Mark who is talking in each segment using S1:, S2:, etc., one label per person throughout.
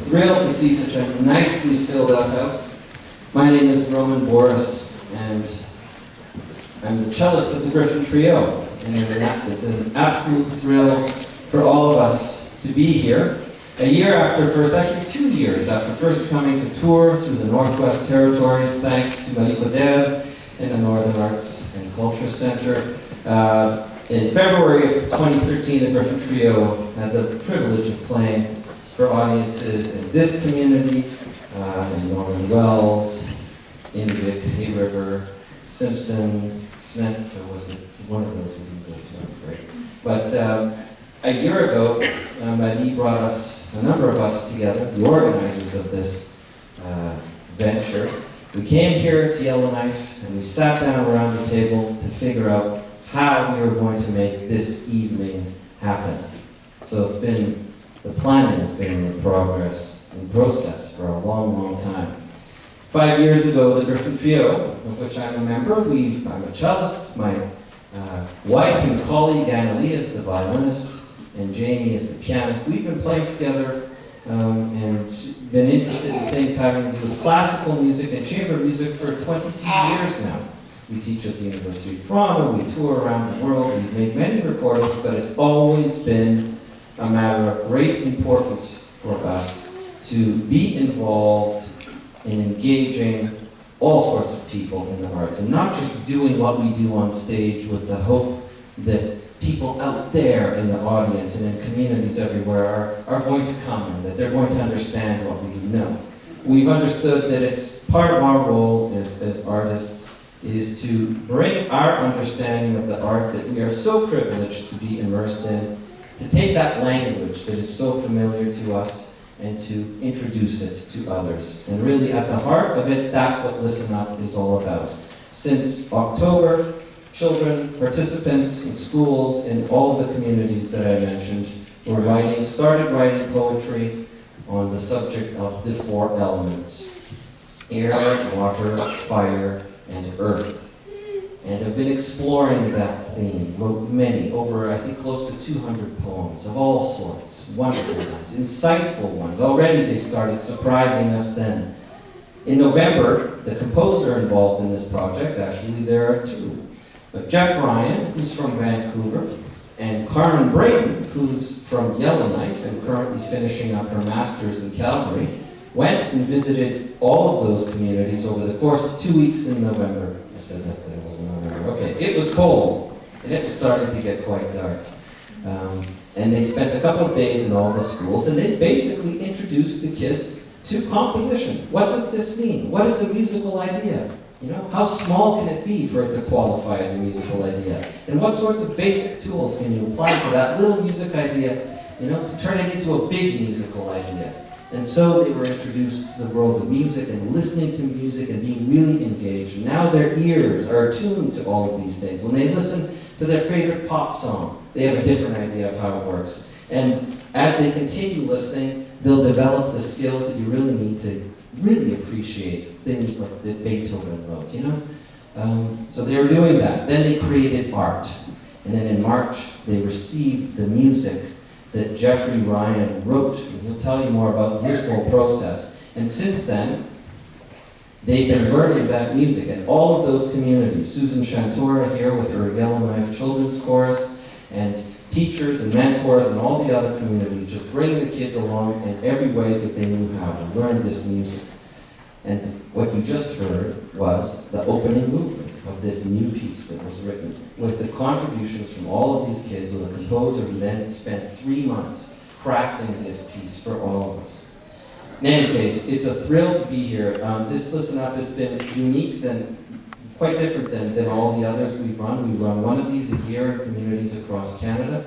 S1: thrilled to see such a nicely filled out house. My name is Roman Boris, and I'm the cellist of the Griffin Trio. And it's an absolute thrill for all of us to be here. A year after first, actually 2 years after first coming to tour through the Northwest Territories, thanks to Marie Godel and the Northern Arts and Culture Center. In February of 2013, the Griffin Trio had the privilege of playing for audiences in this community, in Norman Wells, Inuvik, Hay River, Simpson, Smith, or was it one of those we didn't go to, I'm afraid. But a year ago, Marie brought us, a number of us together, the organizers of this venture. We came here to Yellowknife and we sat down around the table to figure out how we were going to make this evening happen. So it's been, the planning has been in process for a long, long time. 5 years ago, the Griffin Trio, of which I'm a member, I'm a cellist, my wife and colleague Annalie is the violinist, and Jamie is the pianist. We've been playing together and been interested in things having to do with classical music and chamber music for 22 years now. We teach at the University of Toronto, we tour around the world, we've made many recordings, but it's always been a matter of great importance for us to be involved in engaging all sorts of people in the arts, and not just doing what we do on stage with the hope that people out there in the audience and in communities everywhere are going to come and that they're going to understand what we do. No. We've understood that it's part of our role as artists is to bring our understanding of the art that we are so privileged to be immersed in, to take that language that is so familiar to us and to introduce it to others. And really at the heart of it, that's what Listen Up is all about. Since October, children, participants in schools in all of the communities that I mentioned started writing poetry on the subject of the 4 elements: air, water, fire, and earth. And have been exploring that theme, wrote many, over I think close to 200 poems of all sorts, wonderful ones, insightful ones. Already they started surprising us then. In November, the composer involved in this project, actually there are 2. But Jeff Ryan, who's from Vancouver, and Carmen Brayton, who's from Yellowknife and currently finishing up her master's in Calgary, went and visited all of those communities over the course of 2 weeks in November. I said that it was in November. Okay, it was cold, and it was starting to get quite dark. And they spent a couple of days in all the schools, and they basically introduced the kids to composition. What does this mean? What is a musical idea? You know, how small can it be for it to qualify as a musical idea? And what sorts of basic tools can you apply to that little music idea, you know, to turn it into a big musical idea? And so they were introduced to the world of music and listening to music and being really engaged. And now their ears are attuned to all of these things. When they listen to their favorite pop song, they have a different idea of how it works. And as they continue listening, they'll develop the skills that you really need to really appreciate things like that Beethoven wrote, you know? So they were doing that. Then they created art. And then in March, they received the music that Jeffrey Ryan wrote, and he'll tell you more about his whole process. And since then, they've been learning that music in all of those communities. Susan Chantora here with her Yellowknife Children's Chorus, and teachers and mentors in all the other communities, just bringing the kids along in every way that they knew how to learn this music. And what you just heard was the opening movement of this new piece that was written with the contributions from all of these kids, with a composer who then spent 3 months crafting this piece for all of us. In any case, it's a thrill to be here. This Listen Up has been unique, quite different than all the others we've run. We run one of these a year in communities across Canada.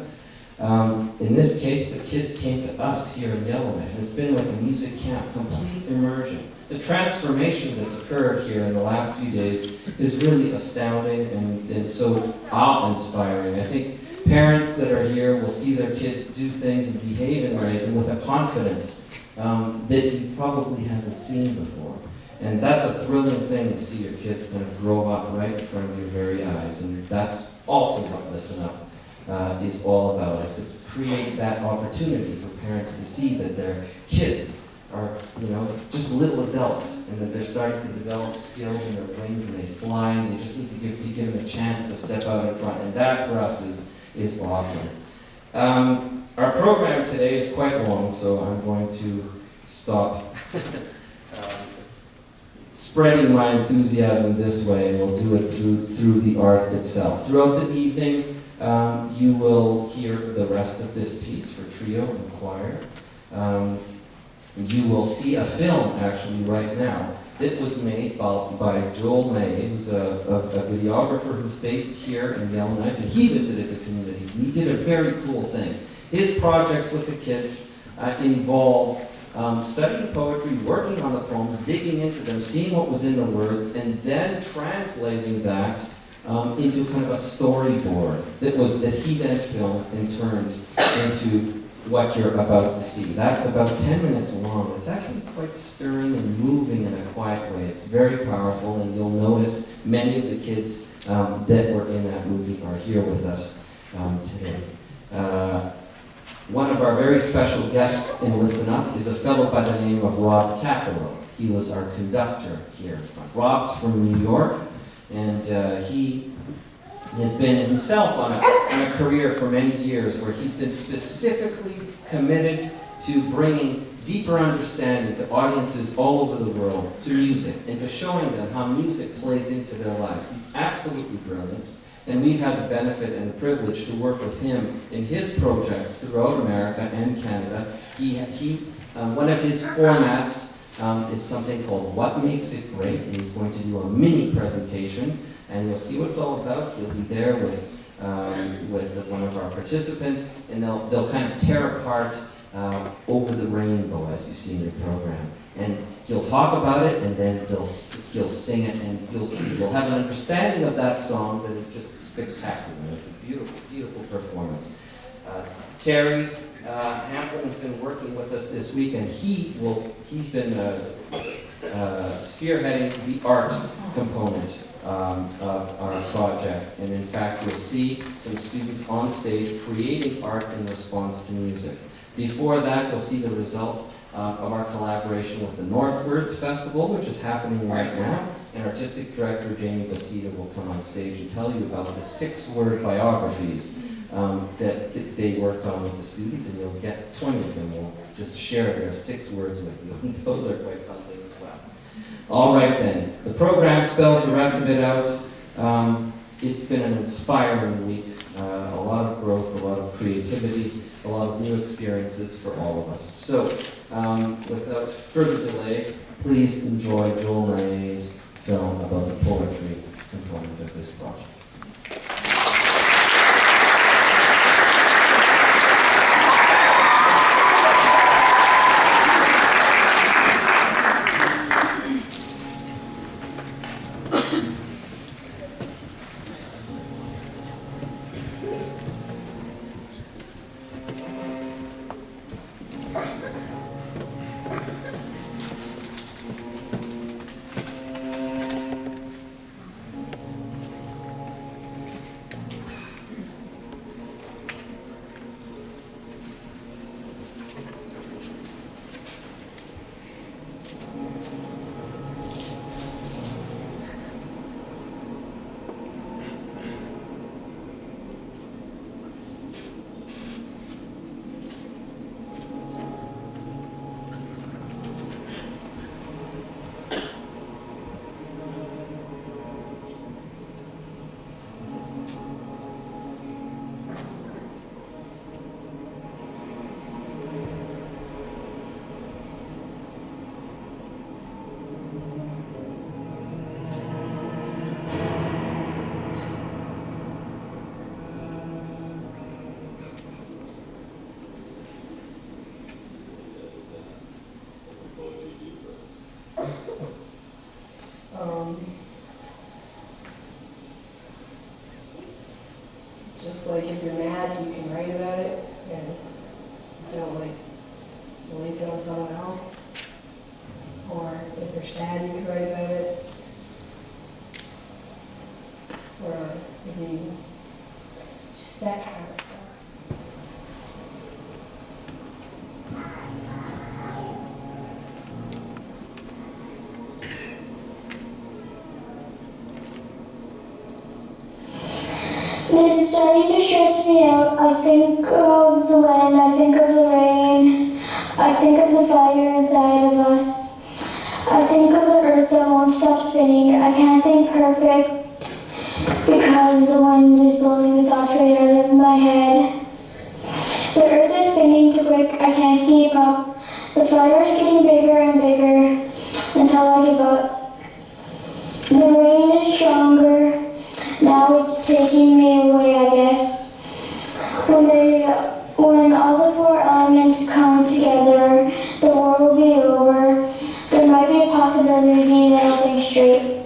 S1: In this case, the kids came to us here in Yellowknife, and it's been like a music camp, complete immersion. The transformation that's occurred here in the last few days is really astounding and so awe-inspiring. I think parents that are here will see their kids do things and behave in ways and with a confidence that you probably haven't seen before. And that's a thrilling thing to see your kids kind of grow up right in front of your very eyes. And that's also what Listen Up is all about, is to create that opportunity for parents to see that their kids are, you know, just little adults, and that they're starting to develop skills in their wings, and they fly, and they just need to be given a chance to step out in front, and that for us is awesome. Our program today is quite long, so I'm going to stop spreading my enthusiasm this way, and we'll do it through the art itself. Throughout the evening, you will hear the rest of this piece for trio and choir. You will see a film, actually, right now that was made by Joel May, who's a videographer who's based here in Yellowknife, and he visited the communities, and he did a very cool thing. His project with the kids involved studying poetry, working on the poems, digging into them, seeing what was in the words, and then translating that into kind of a storyboard that he then filmed and turned into what you're about to see. That's about 10 minutes long. It's actually quite stirring and moving in a quiet way. It's very powerful, and you'll notice many of the kids that were in that movie are here with us today. One of our very special guests in Listen Up is a fellow by the name of Rob Capello. He was our conductor here in front. Rob's from New York, and he has been himself on a career for many years where he's been specifically committed to bringing deeper understanding to audiences all over the world to music and to showing them how music plays into their lives. He's absolutely brilliant, and we've had the benefit and the privilege to work with him in his projects throughout America and Canada. One of his formats is something called What Makes It Great, and he's going to do a mini presentation, and you'll see what it's all about. He'll be there with one of our participants, and they'll kind of tear apart Over the Rainbow, as you see in your program. And he'll talk about it, and then he'll sing it, and you'll have an understanding of that song that is just spectacular. It's a beautiful, beautiful performance. Terry Hamplin has been working with us this week, and he's been spearheading the art component of our project. And in fact, you'll see some students on stage creating art in response to music. Before that, you'll see the result of our collaboration with the Northwards Festival, which is happening right now. And Artistic Director Jamie Bastida will come on stage and tell you about the 6-word biographies that they worked on with the students, and you'll get 20 of them. We'll just share their 6 words with you, and those are quite something as well. All right then, the program spells the rest of it out. It's been an inspiring week, a lot of growth, a lot of creativity, a lot of new experiences for all of us. So, without further delay, please enjoy Joel May's film about the poetry component of this project.
S2: Just like if you're mad, you can write about it, and don't like release it on someone else. Or if you're sad, you can write about it. Or if you, just that kind of stuff.
S3: This is starting to stress me out. I think of the wind, I think of the rain, I think of the fire inside of us. I think of the earth that won't stop spinning. I can't think perfect because the wind is blowing the thoughts right out of my head. The earth is spinning too quick, I can't keep up. The fire is getting bigger and bigger until I give up. The rain is stronger. Now it's taking me away, I guess. When all the four elements come together, the war will be over. There might be a possibility that I'll think straight.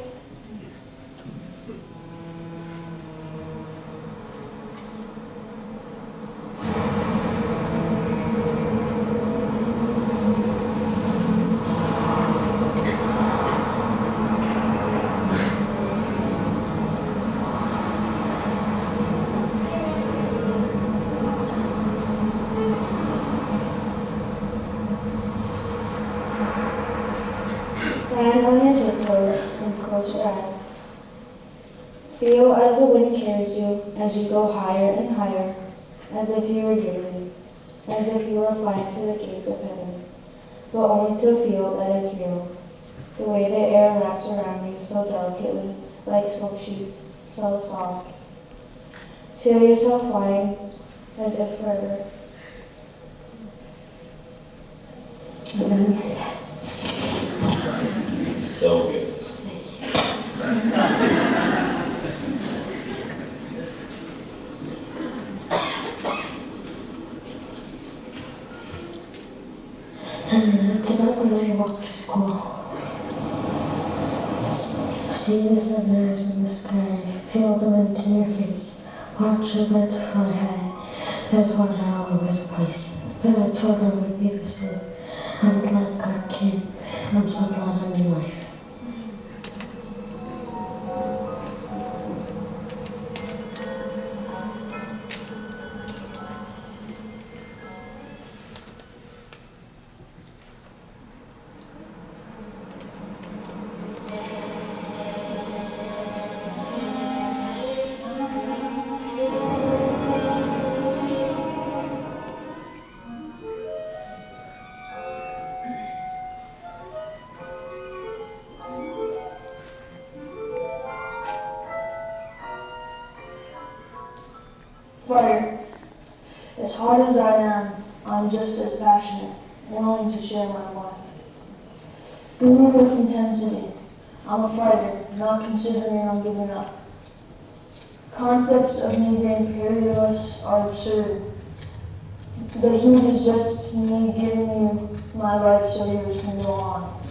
S4: Stand on your tiptoes and close your eyes. Feel as the wind carries you as you go higher and higher, as if you were dreaming, as if you were flying to the gates of heaven, but only to feel that it's real. The way the air wraps around you so delicately, like silk sheets, so soft. Feel yourself flying as if forever. And then, yes.
S1: So good.
S3: And tonight when I walk to school, see the sunrise in the sky, feel the wind in your face, watch the birds fly high. There's water all over the place, but I told them would be the same. I'm glad God came. I'm so glad I'm in life.
S4: Fire. As hard as I am, I'm just as passionate, willing to share my life. Booming with intensity. I'm a fighter, not considering I'm giving up. Concepts of me being peerless are absurd. The heat is just me giving you my life so yours can go on.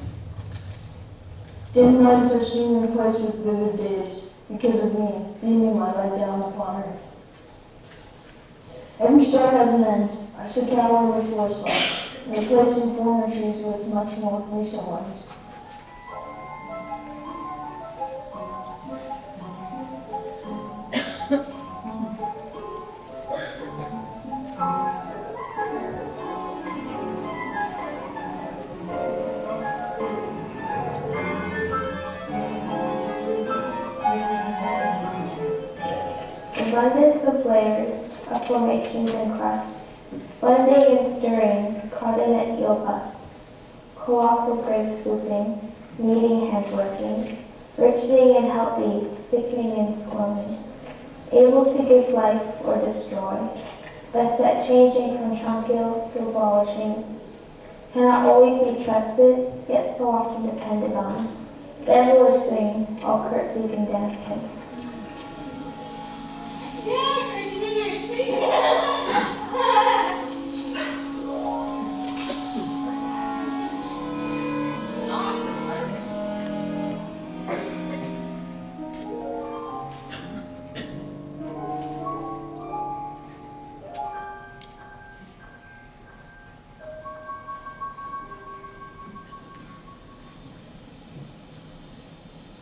S4: Dim nights are soon replaced with vivid days because of me beaming my light down upon earth. Every star has an end. I seek out over the forest fire, replacing former trees with much more recent ones.
S3: Abundance of layers, of formations and crusts, blending and stirring, continent eel pus, colossal grave slooping, kneading head working, richening and healthy, thickening and squirming, able to give life or destroy, best at changing from truncal to abolishing, cannot always be trusted, yet so often depended on, devilish thing, all curtsies and dancing.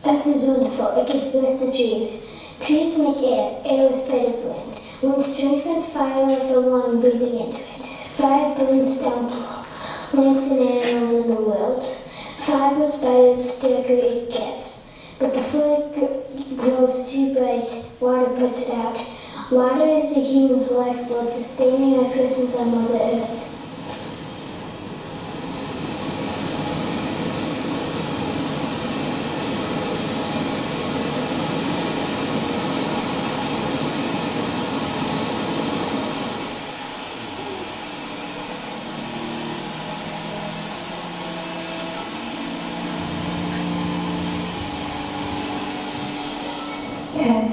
S3: Earth is wonderful, it gives birth to trees. Trees make air, air is spread of wind. Wind strengthens fire like a lung breathing into it. Fire burns down plants and animals in the world. Fire goes by the darker it gets. But before it grows too bright, water puts it out. Water is the human's lifeblood, sustaining existence on Mother Earth.
S4: And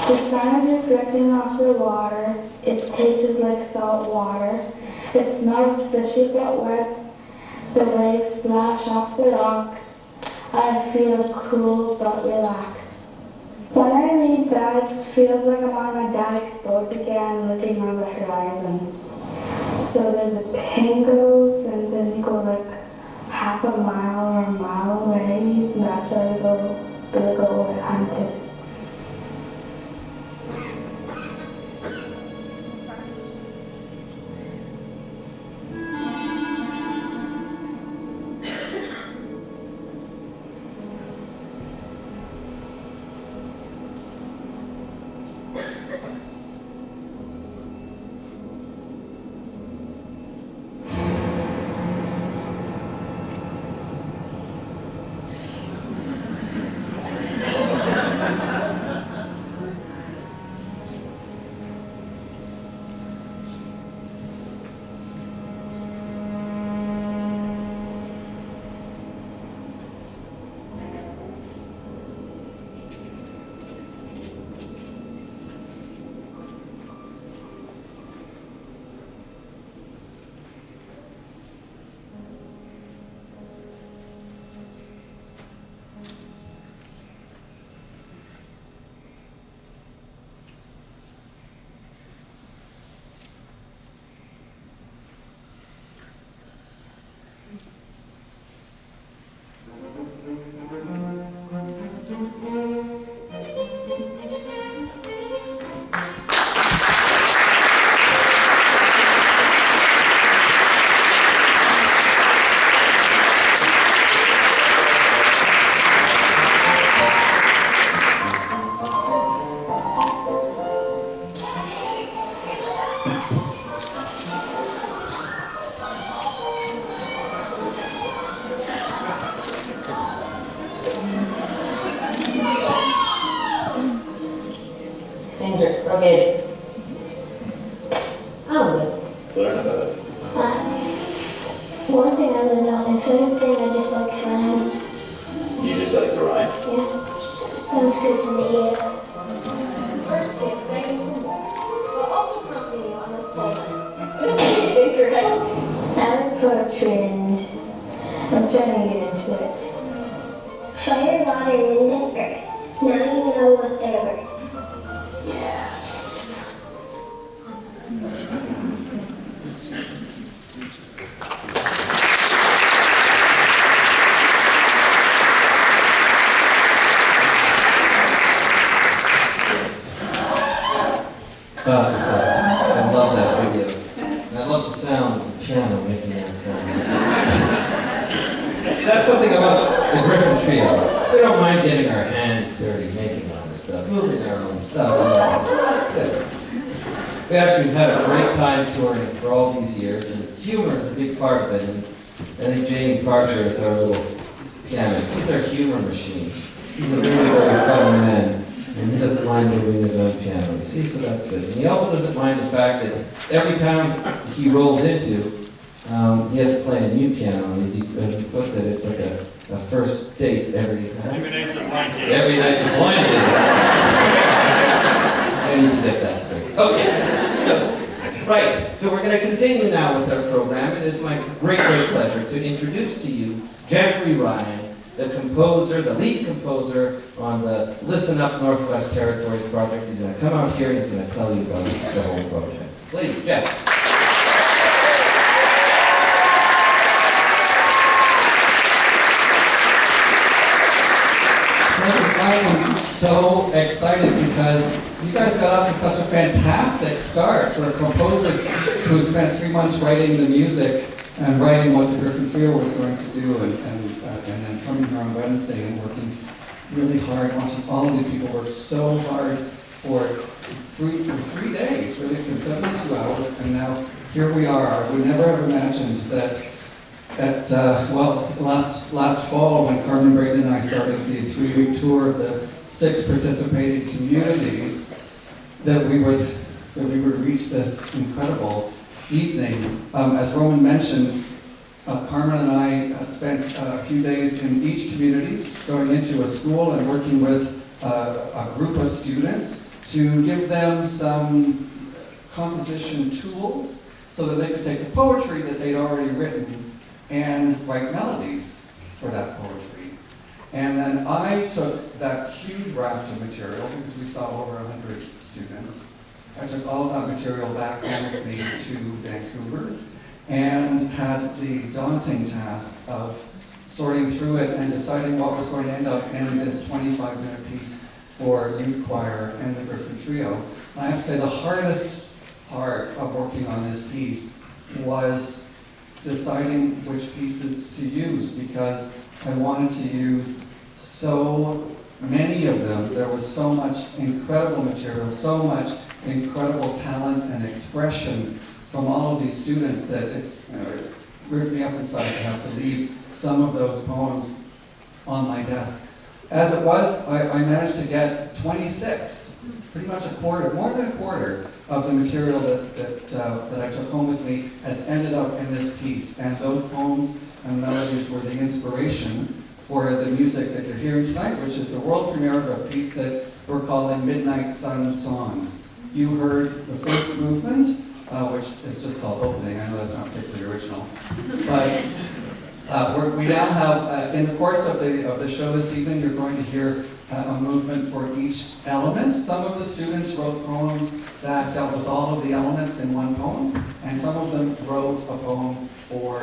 S4: the sun is reflecting off the water. It tastes like salt water. It smells fishy but wet. The waves splash off the rocks. I feel cool but relaxed. When I read that, it feels like I'm on my dad's boat again, looking on the horizon. So there's a pin goes, and then you go like half a mile or a mile away. That's where we go and hunt it.
S5: Things are okay. Oh,
S6: Learn about it.
S3: One thing I learned nothing, second thing I just like swimming.
S6: You just like to ride?
S3: Yeah, sounds good to the ear.
S2: First is thanking for water, but also accompanying you on those 12 minutes. But if you did incorrect.
S3: I like poetry and I'm starting to get into it. Fire, water, wind, and earth. Now you know what they're worth.
S1: I love that video. And I love the sound of the piano making that sound. That's something about the Griffin Trio. We don't mind getting our hands dirty, making all this stuff, moving our own stuff. That's good. We actually had a great time touring for all these years, and humor is a big part of it. And I think Jamie Parker is our little pianist. He's our humor machine. He's a very, very funny man. And he doesn't mind moving his own piano. You see, so that's good. And he also doesn't mind the fact that every time he rolls into, he has to play a new piano. And what's it? It's like a first date every time.
S7: Every night's a blind date.
S1: Every night's a blind date. I need to get that straight. Okay, right. So we're going to continue now with our program. It is my great, great pleasure to introduce to you Jeffrey Ryan, the composer, the lead composer on the Listen Up Northwest Territories project. He's going to come out here and he's going to tell you about the whole project. Please, Jeff.
S8: I am so excited because you guys got off to such a fantastic start for a composer who spent 3 months writing the music and writing what the Griffin Trio was going to do, and then coming here on Wednesday and working really hard, watching all of these people work so hard for 3 days, really, for 72 hours, and now here we are. We never have imagined that last fall when Carmen Braden and I started the 3-week tour of the 6 participating communities, that we would reach this incredible evening. As Roman mentioned, Carmen and I spent a few days in each community, going into a school and working with a group of students to give them some composition tools so that they could take the poetry that they'd already written and write melodies for that poetry. And then I took that huge raft of material, because we saw over 100 students. I took all of that material back home with me to Vancouver and had the daunting task of sorting through it and deciding what was going to end up in this 25-minute piece for youth choir and the Griffin Trio. And I have to say the hardest part of working on this piece was deciding which pieces to use, because I wanted to use so many of them. There was so much incredible material, so much incredible talent and expression from all of these students that it ripped me up inside to have to leave some of those poems on my desk. As it was, I managed to get 26, pretty much a quarter, more than a quarter of the material that I took home with me has ended up in this piece. And those poems and melodies were the inspiration for the music that you're hearing tonight, which is the world premiere of a piece that we're calling Midnight Sun Songs. You heard the first movement, which is just called Opening. I know that's not particularly original. But we now have, in the course of the show this evening, you're going to hear a movement for each element. Some of the students wrote poems that dealt with all of the elements in one poem, and some of them wrote a poem for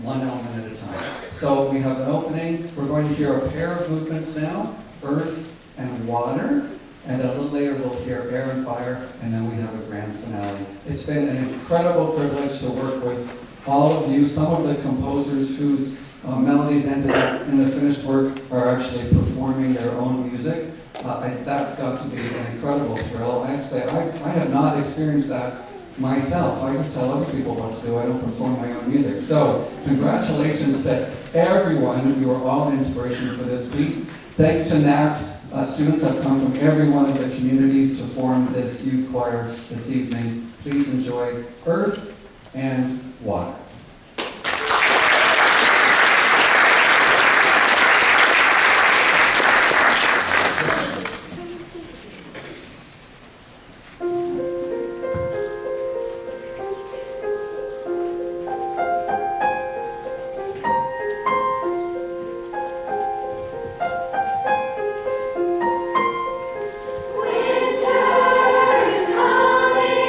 S8: one element at a time. So we have an opening. We're going to hear a pair of movements now, earth and water, and then a little later we'll hear air and fire, and then we have a grand finale. It's been an incredible privilege to work with all of you. Some of the composers whose melodies ended up in the finished work are actually performing their own music. That's got to be an incredible thrill. I have to say, I have not experienced that myself. I just tell other people what to do. I don't perform my own music. So congratulations to everyone. You are all an inspiration for this piece. Thanks to NAC, students have come from every one of the communities to form this youth choir this evening. Please enjoy Earth and Water.
S3: Winter is coming.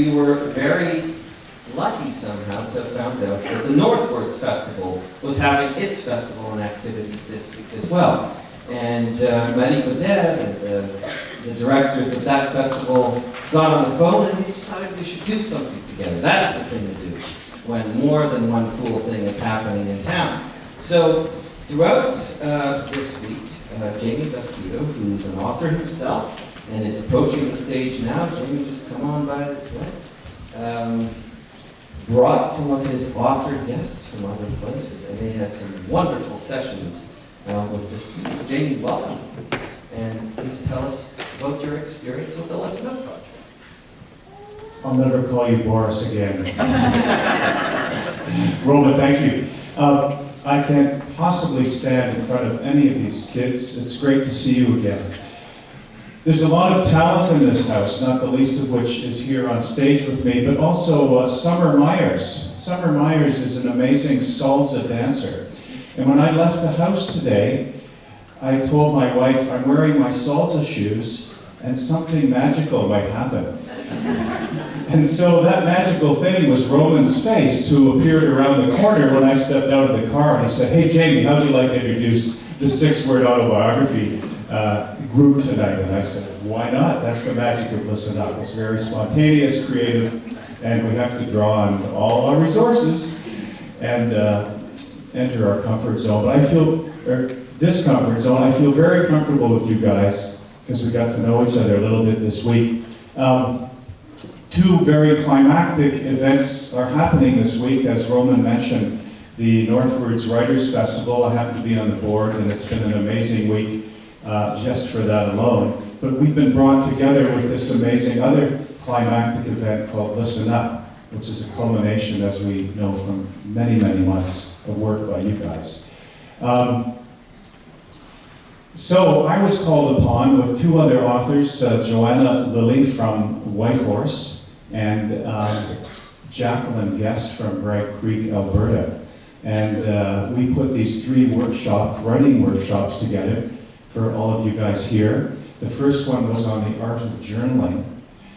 S1: we were very lucky somehow to have found out that the Northwards Festival was having its festival and activities this week as well. And Marie Godet and the directors of that festival got on the phone and they decided we should do something together. That's the thing to do when more than one cool thing is happening in town. So throughout this week, Jamie Bastido, who's an author himself and is approaching the stage now, Jamie, just come on by this way, brought some of his author guests from other places, and they had some wonderful sessions with the students. Jamie, welcome. And please tell us about your experience with the Listen Up project.
S7: I'll never call you Boris again. Roma, thank you. I can't possibly stand in front of any of these kids. It's great to see you again. There's a lot of talent in this house, not the least of which is here on stage with me, but also Summer Myers. Summer Myers is an amazing salsa dancer. And when I left the house today, I told my wife, I'm wearing my salsa shoes and something magical might happen. And so that magical thing was Roman's face, who appeared around the corner when I stepped out of the car, and he said, hey Jamie, how'd you like to introduce the 6-word autobiography group tonight? And I said, why not? That's the magic of Listen Up. It's very spontaneous, creative, and we have to draw on all our resources and enter our comfort zone. But I feel, or discomfort zone, I feel very comfortable with you guys because we got to know each other a little bit this week. Two very climactic events are happening this week, as Roman mentioned. The Northwards Writers Festival, I happen to be on the board, and it's been an amazing week just for that alone. But we've been brought together with this amazing other climactic event called Listen Up, which is a culmination, as we know, from many, many months of work by you guys. So I was called upon with two other authors, Joanna Lilly from Whitehorse and Jacqueline Guest from Bright Creek, Alberta. And we put these 3 writing workshops together for all of you guys here. The first one was on the art of journaling.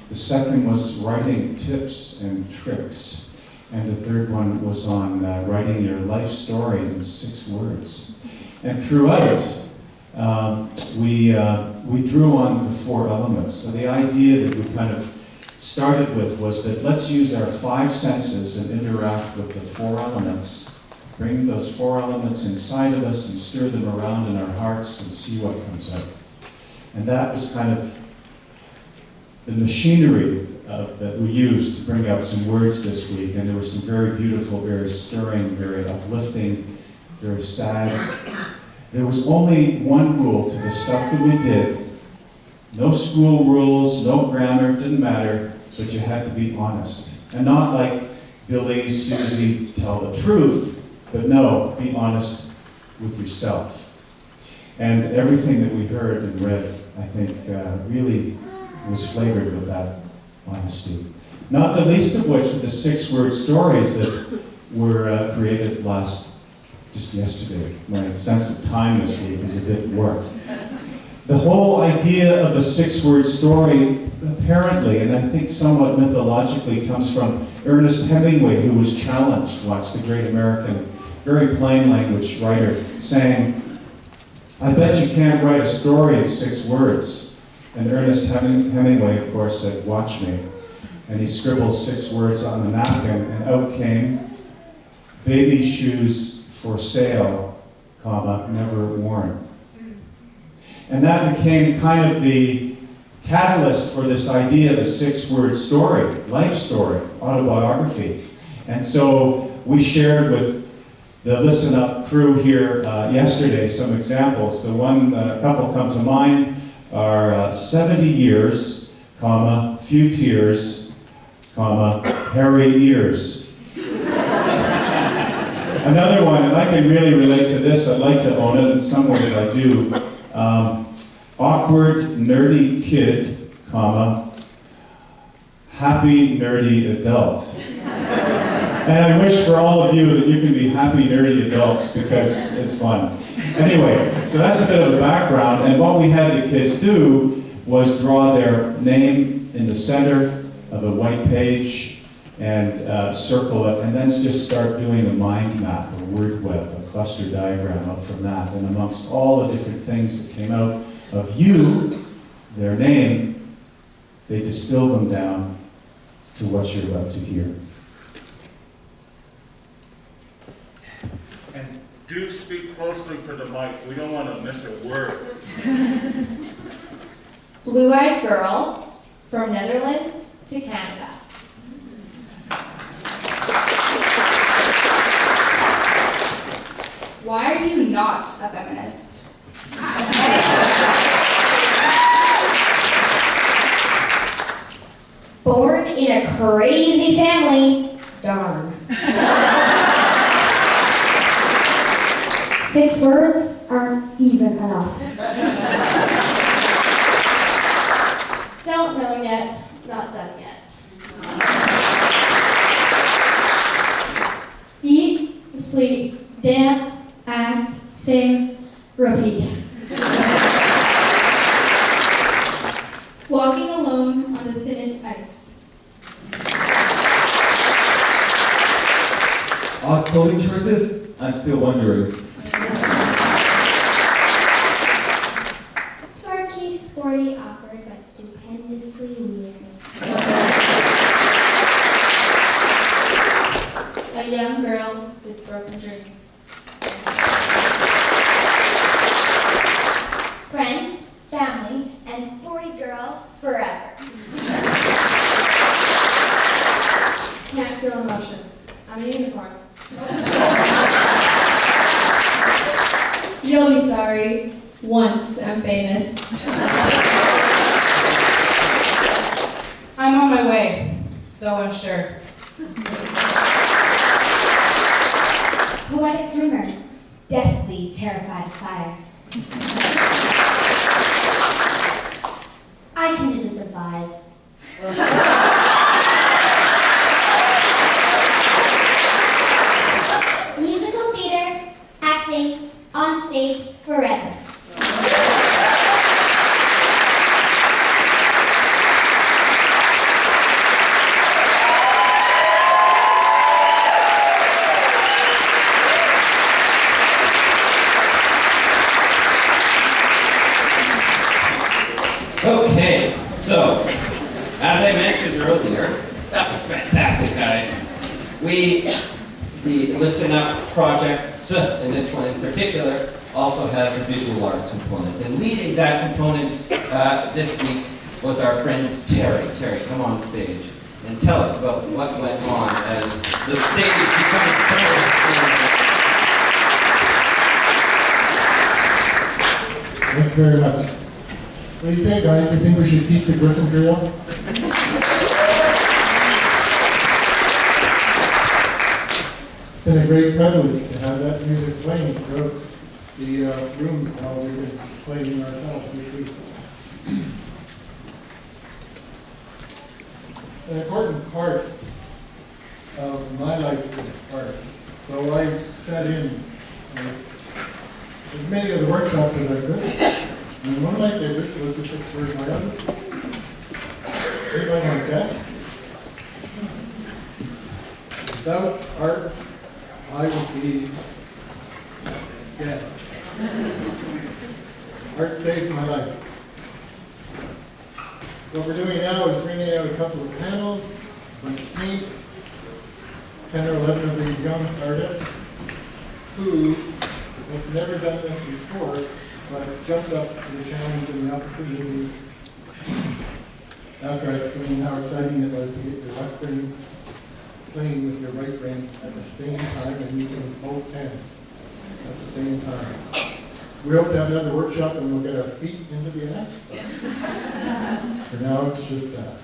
S7: The second was writing tips and tricks. And the third one was on writing your life story in 6 words. And throughout, we drew on the 4 elements. So the idea that we kind of started with was that let's use our 5 senses and interact with the 4 elements. Bring those 4 elements inside of us and stir them around in our hearts and see what comes out. And that was kind of the machinery that we used to bring out some words this week. And there were some very beautiful, very stirring, very uplifting, very sad. There was only one rule to the stuff that we did. No school rules, no grammar, didn't matter, but you had to be honest. And not like Billy, Susie, tell the truth, but no, be honest with yourself. And everything that we heard and read, I think, really was flavored with that honesty. Not the least of which were the 6-word stories that were created just yesterday. My sense of time this week is a bit warped. The whole idea of the 6-word story, apparently, and I think somewhat mythologically, comes from Ernest Hemingway, who was challenged once, the great American, very plain language writer, saying, I bet you can't write a story in 6 words. And Ernest Hemingway, of course, said, watch me. And he scribbled 6 words on a napkin, and out came, baby shoes for sale, comma, never worn. And that became kind of the catalyst for this idea of a 6-word story, life story, autobiography. And so we shared with the Listen Up crew here yesterday some examples. The a couple come to mind are 70 years, comma, few tears, comma, hairy ears. Another one, and I can really relate to this, I'd like to own it, in some ways I do. Awkward, nerdy kid, comma, happy, nerdy adult. And I wish for all of you that you can be happy, nerdy adults because it's fun. Anyway, so that's a bit of a background, and what we had the kids do was draw their name in the center a white page and circle it, and then just start doing a mind map, a word web, a cluster diagram up from that. And amongst all the different things that came out of you, their name, they distill them down to what you're about to hear.
S9: And do speak closely to the mic. We don't want to miss a word.
S10: Blue-eyed girl from Netherlands to Canada. Why are you not a feminist? Born in a crazy family. Darn.
S4: 6 words aren't even enough.
S10: Don't know yet, not done yet. Eat, sleep, dance, act, sing, repeat. Walking alone on the thinnest ice.
S11: Odd clothing choices? I'm still wondering.
S3: Quirky, sporty, awkward, but stupendously weird.
S10: A young girl with broken dreams.
S3: Friends, family, and sporty girl forever.
S2: Can't feel emotion. I'm a unicorn.
S10: You'll be sorry. Once I'm famous.
S2: I'm on my way, though unsure.
S3: Poetic dreamer, deathly terrified of fire. I tended to survive. Musical theater, acting, on stage forever.
S1: Okay, so, as I mentioned earlier, that was fantastic, guys. The Listen Up project, and this one in particular, also has a visual art component. And leading that component this week was our friend Terry. Terry, come on stage and tell us about what went on as the stage becomes
S12: Thank you very much. What do you say, guys? You think we should keep the Griffin Trio? It's been a great privilege to have that music playing throughout the room while we've been playing ourselves this week. An important part of my life is art. So I sat in as many of the workshops as I could. And one of my favorites was the 6-word biography. Anybody want to guess? Without art, I would be dead. Art saved my life. What we're doing now is bringing out a couple of panels, a bunch of paint, 10 or 11 of these young artists who have never done this before, but jumped up to the challenge and the opportunity after I explained how exciting it was to get your left brain playing with your right brain at the same time and using both hands at the same time. We hope to have another workshop and we'll get our feet into the act. For now, it's just that.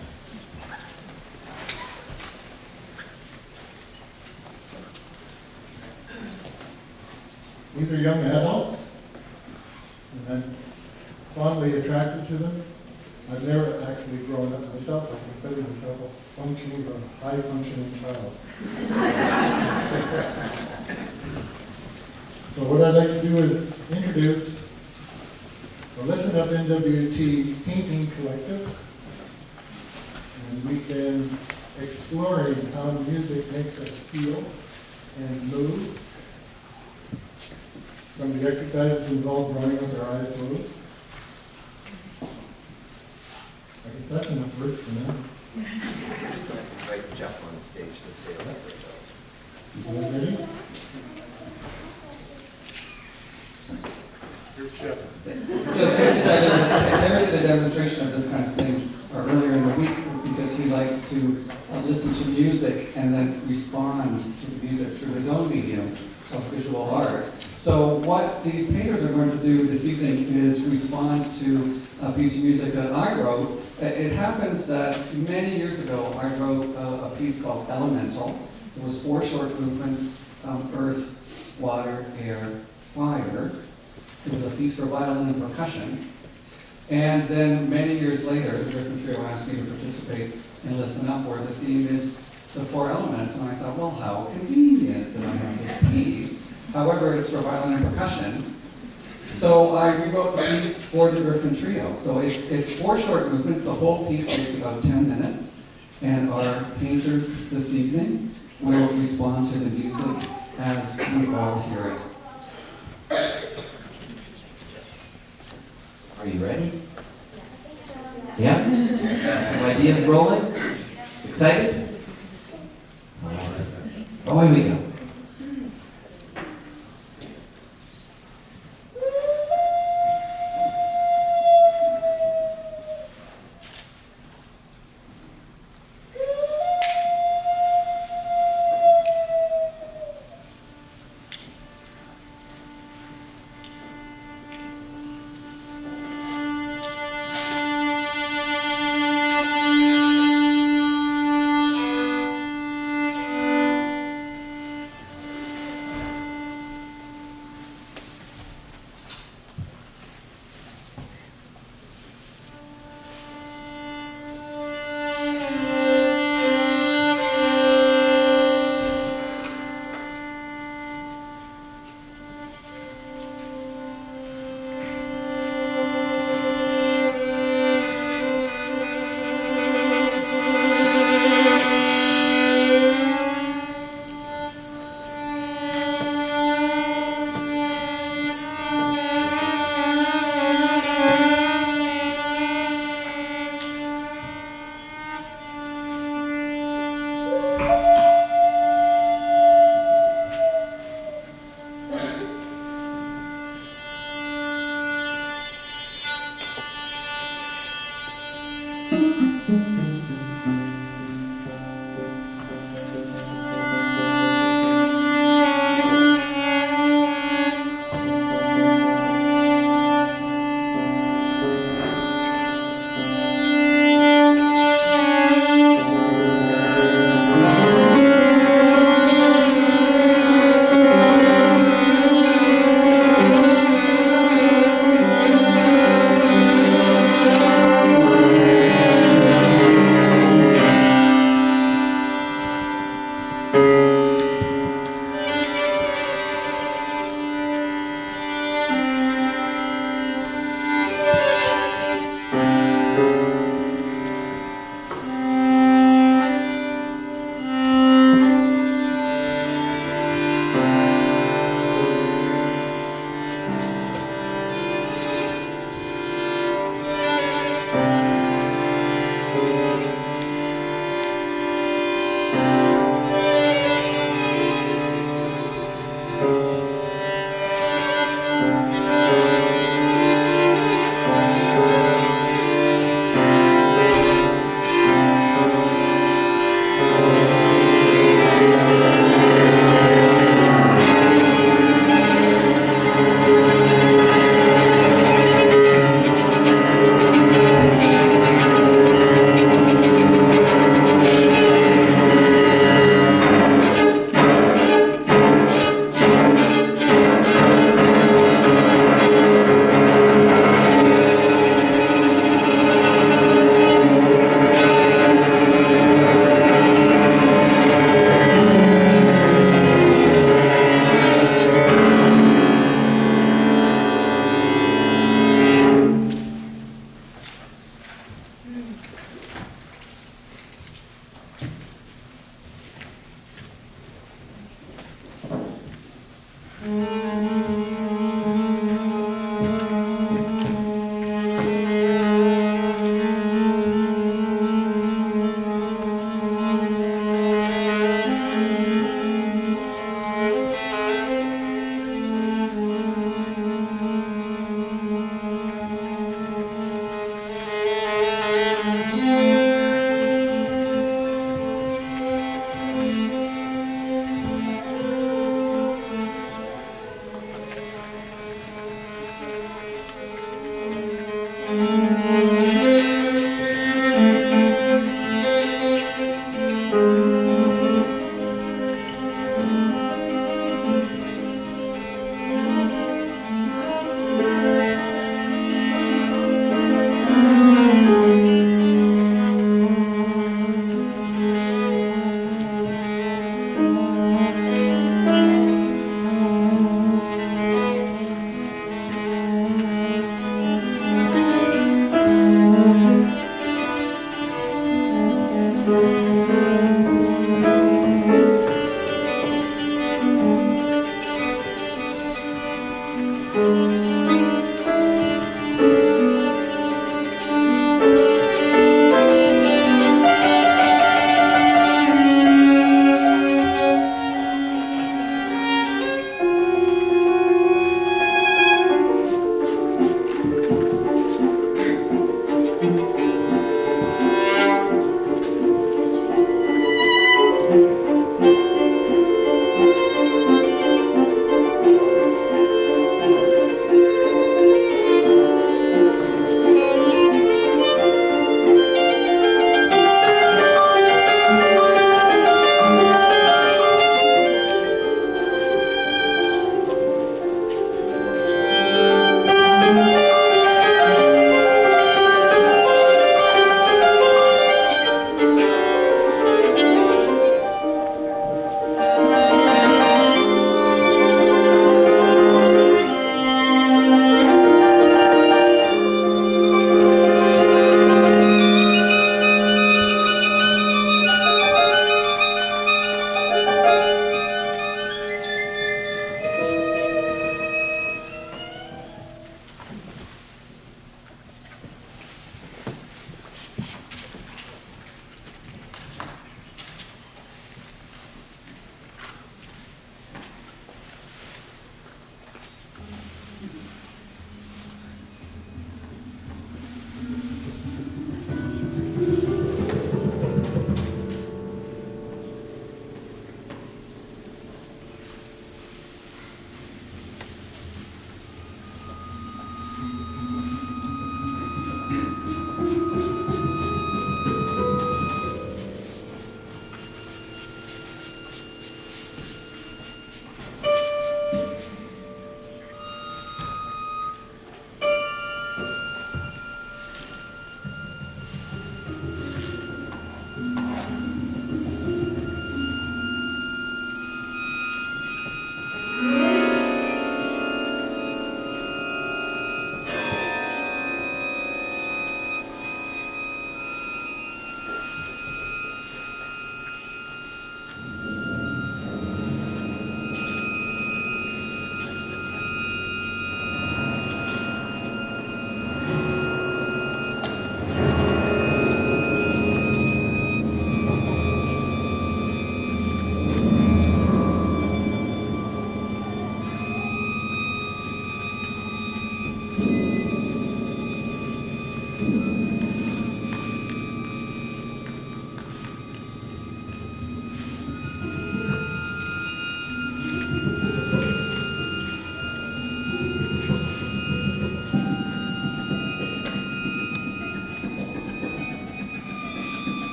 S12: These are young adults, and I'm fondly attracted to them. I've never actually grown up myself. I consider myself a functioning or high-functioning child. So what I'd like to do is introduce the Listen Up NWT Painting Collective. And we've been exploring how music makes us feel and move. Some of the exercises involve running with our eyes closed. I guess that's enough words for now.
S13: I'm just going to invite Jeff on the stage to say a word.
S12: You guys ready? Here's Jeff.
S8: Just Terry did a demonstration of this kind of thing earlier in the week because he likes to listen to music and then respond to the music through his own medium of visual art. So what these painters are going to do this evening is respond to a piece of music that I wrote. It happens that many years ago I wrote a piece called Elemental. It was 4 short movements, earth, water, air, fire. It was a piece for violin and percussion. And then many years later, the Griffin Trio asked me to participate in Listen Up, where the theme is the 4 elements. And I thought, well, how convenient that I have this piece. However, it's for violin and percussion. So I rewrote the piece for the Griffin Trio. So it's 4 short movements. The whole piece takes about 10 minutes. And our painters this evening will respond to the music as we all hear it.
S1: Are you ready? Yeah? Got some ideas rolling? Excited? Away we go.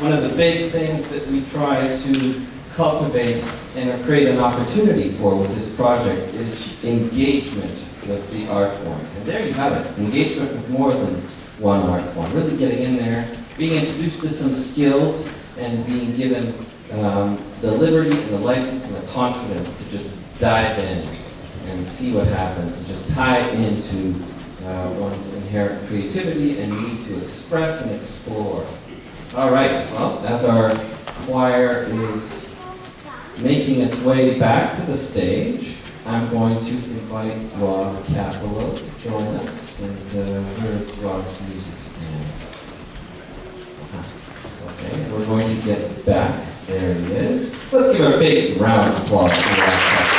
S1: one of the big things that we try to cultivate and create an opportunity for with this project is engagement with the art form. And there you have it, engagement with more than one art form. Really getting in there, being introduced to some skills, and being given the liberty and the license and the confidence to just dive in and see what happens, and just tie into one's inherent creativity and need to express and explore. All right, well, as our choir is making its way back to the stage, I'm going to invite Rob Capello to join us. And where's Rob's music stand? Okay, we're going to get back. There he is. Let's give a big round of applause for Rob Capello.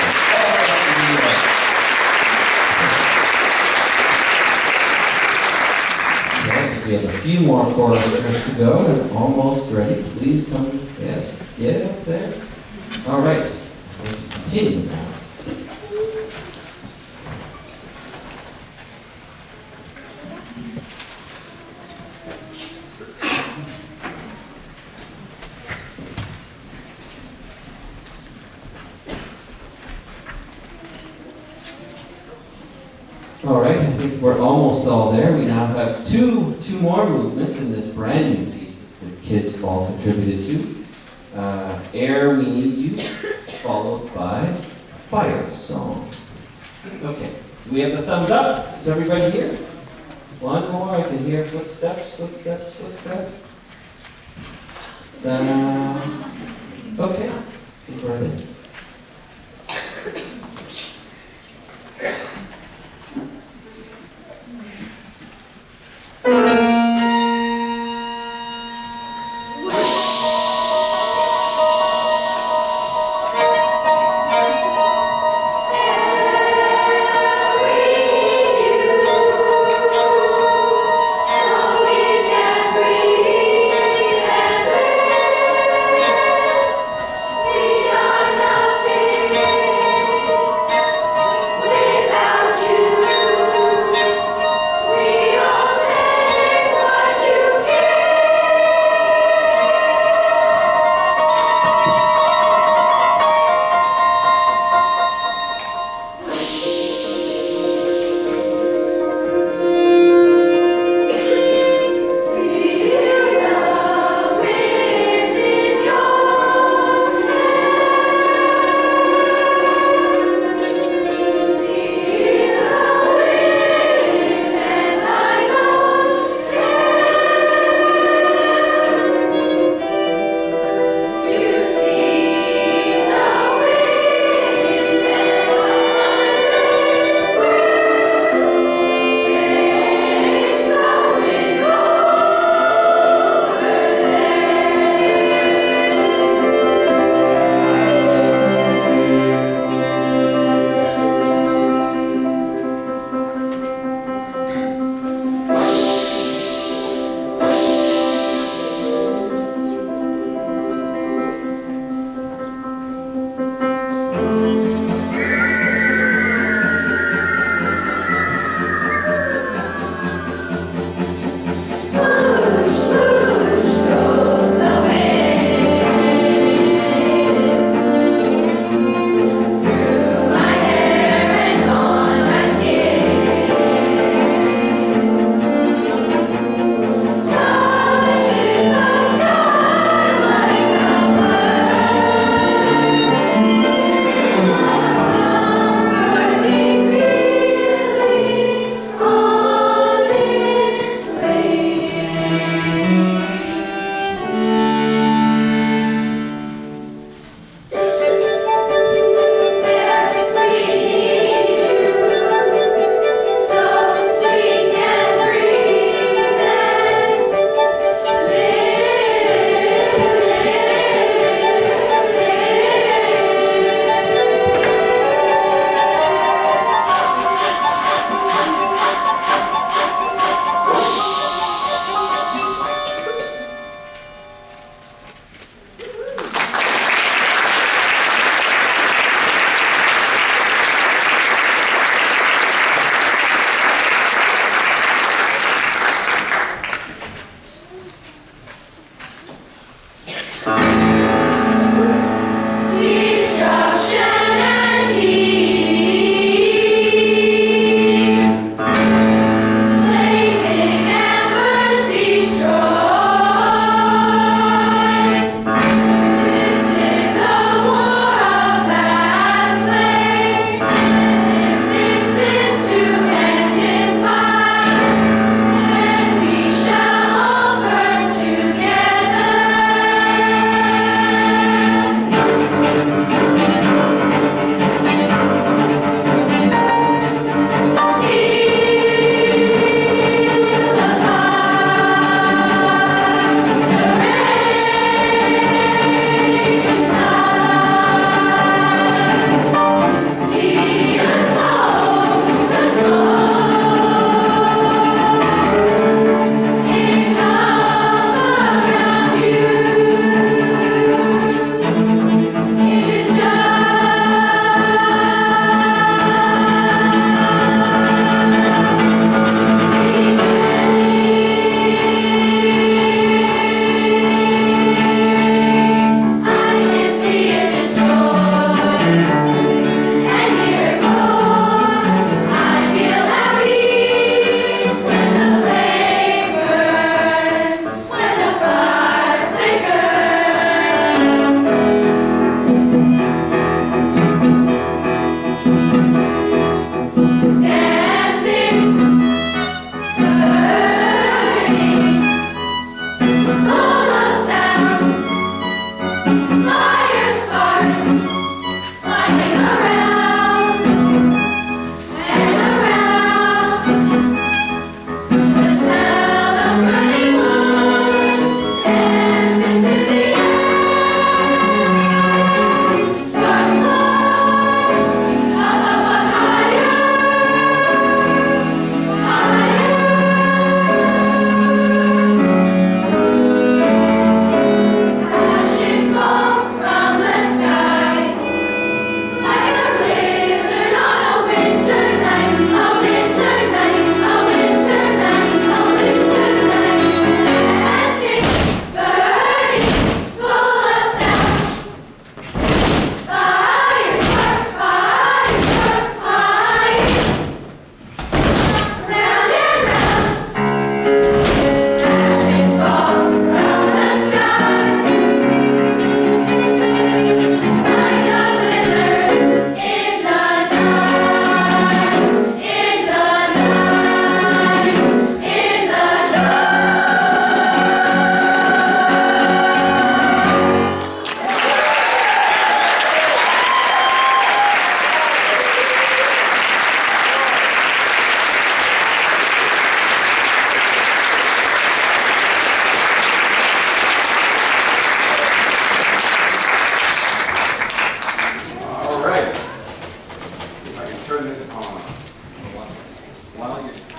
S1: Yes, we have a few more choristers to go and almost ready. Please come. Yes, get up there. All right, let's continue now. All right, I think we're almost all there. We now have two more movements in this brand new piece that the kids all contributed to. Air, We Need You, followed by Fire Song. Okay, we have the thumbs up. Is everybody here? One more, I can hear footsteps, footsteps, footsteps. Okay, keep right in.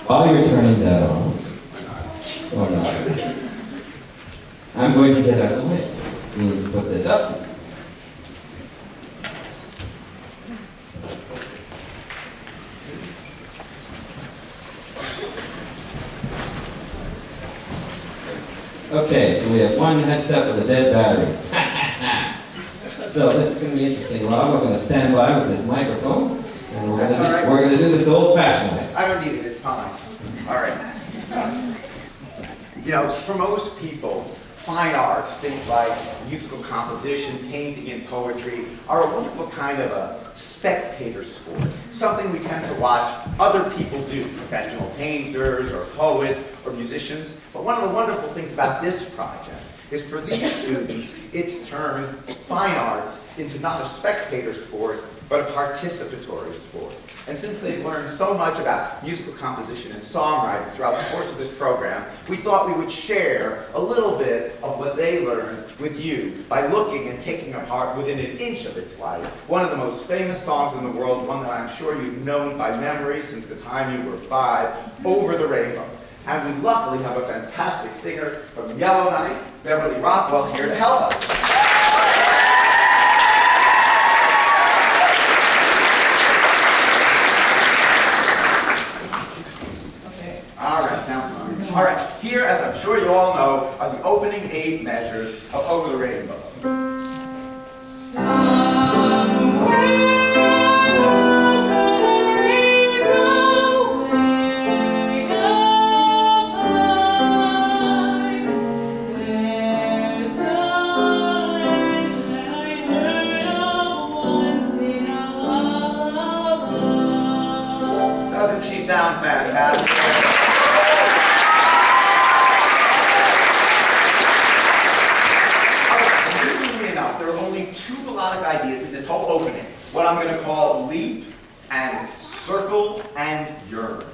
S1: While you're turning that on, or not, I'm going to get out of the way. We need to put this up. Okay, so we have one headset with a dead battery. So this is going to be interesting, Rob. We're going to stand by with this microphone, and we're going to do this the old-fashioned way.
S13: I don't need it, it's fine. All right. You know, for most people, fine arts, things like musical composition, painting, and poetry, are a wonderful kind of a spectator sport. Something we tend to watch other people do, professional painters or poets or musicians. But one of the wonderful things about this project is for these students, it's turned fine arts into not a spectator sport, but a participatory sport. And since they've learned so much about musical composition and songwriting throughout the course of this program, we thought we would share a little bit of what they learned with you by looking and taking apart within an inch of its life one of the most famous songs in the world, one that I'm sure you've known by memory since the time you were 5, Over the Rainbow. And we luckily have a fantastic singer from Yellowknife, Beverly Rockwell, here to help us. All right, here, as I'm sure you all know, are the opening 8 measures of Over the Rainbow. Doesn't she sound fantastic? Two melodic ideas in this whole opening, what I'm going to call leap and circle and yearn.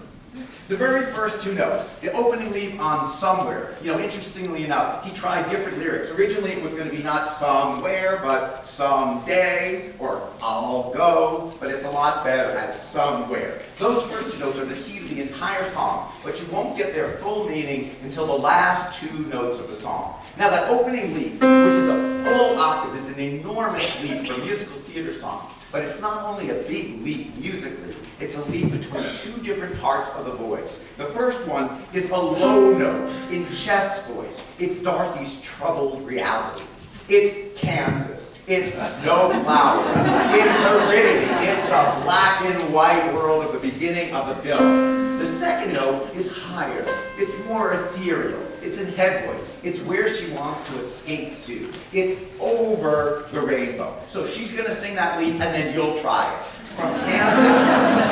S13: The very first 2 notes, the opening leap on Somewhere, you know, interestingly enough, he tried different lyrics. Originally it was going to be not somewhere, but someday, or I'll go, but it's a lot better as somewhere. Those first 2 notes are the key to the entire song, but you won't get their full meaning until the last 2 notes of the song. Now that opening leap, which is a full octave, is an enormous leap for a musical theater song. But it's not only a big leap musically, it's a leap between 2 different parts of the voice. The first one is a low note in chest voice. It's Dorothy's troubled reality. It's Kansas. It's no flowers. It's aridity. It's the black and white world of the beginning of the film. The second note is higher. It's more ethereal. It's in head voice. It's where she wants to escape to. It's over the rainbow. So she's going to sing that lead, and then you'll try it. From Kansas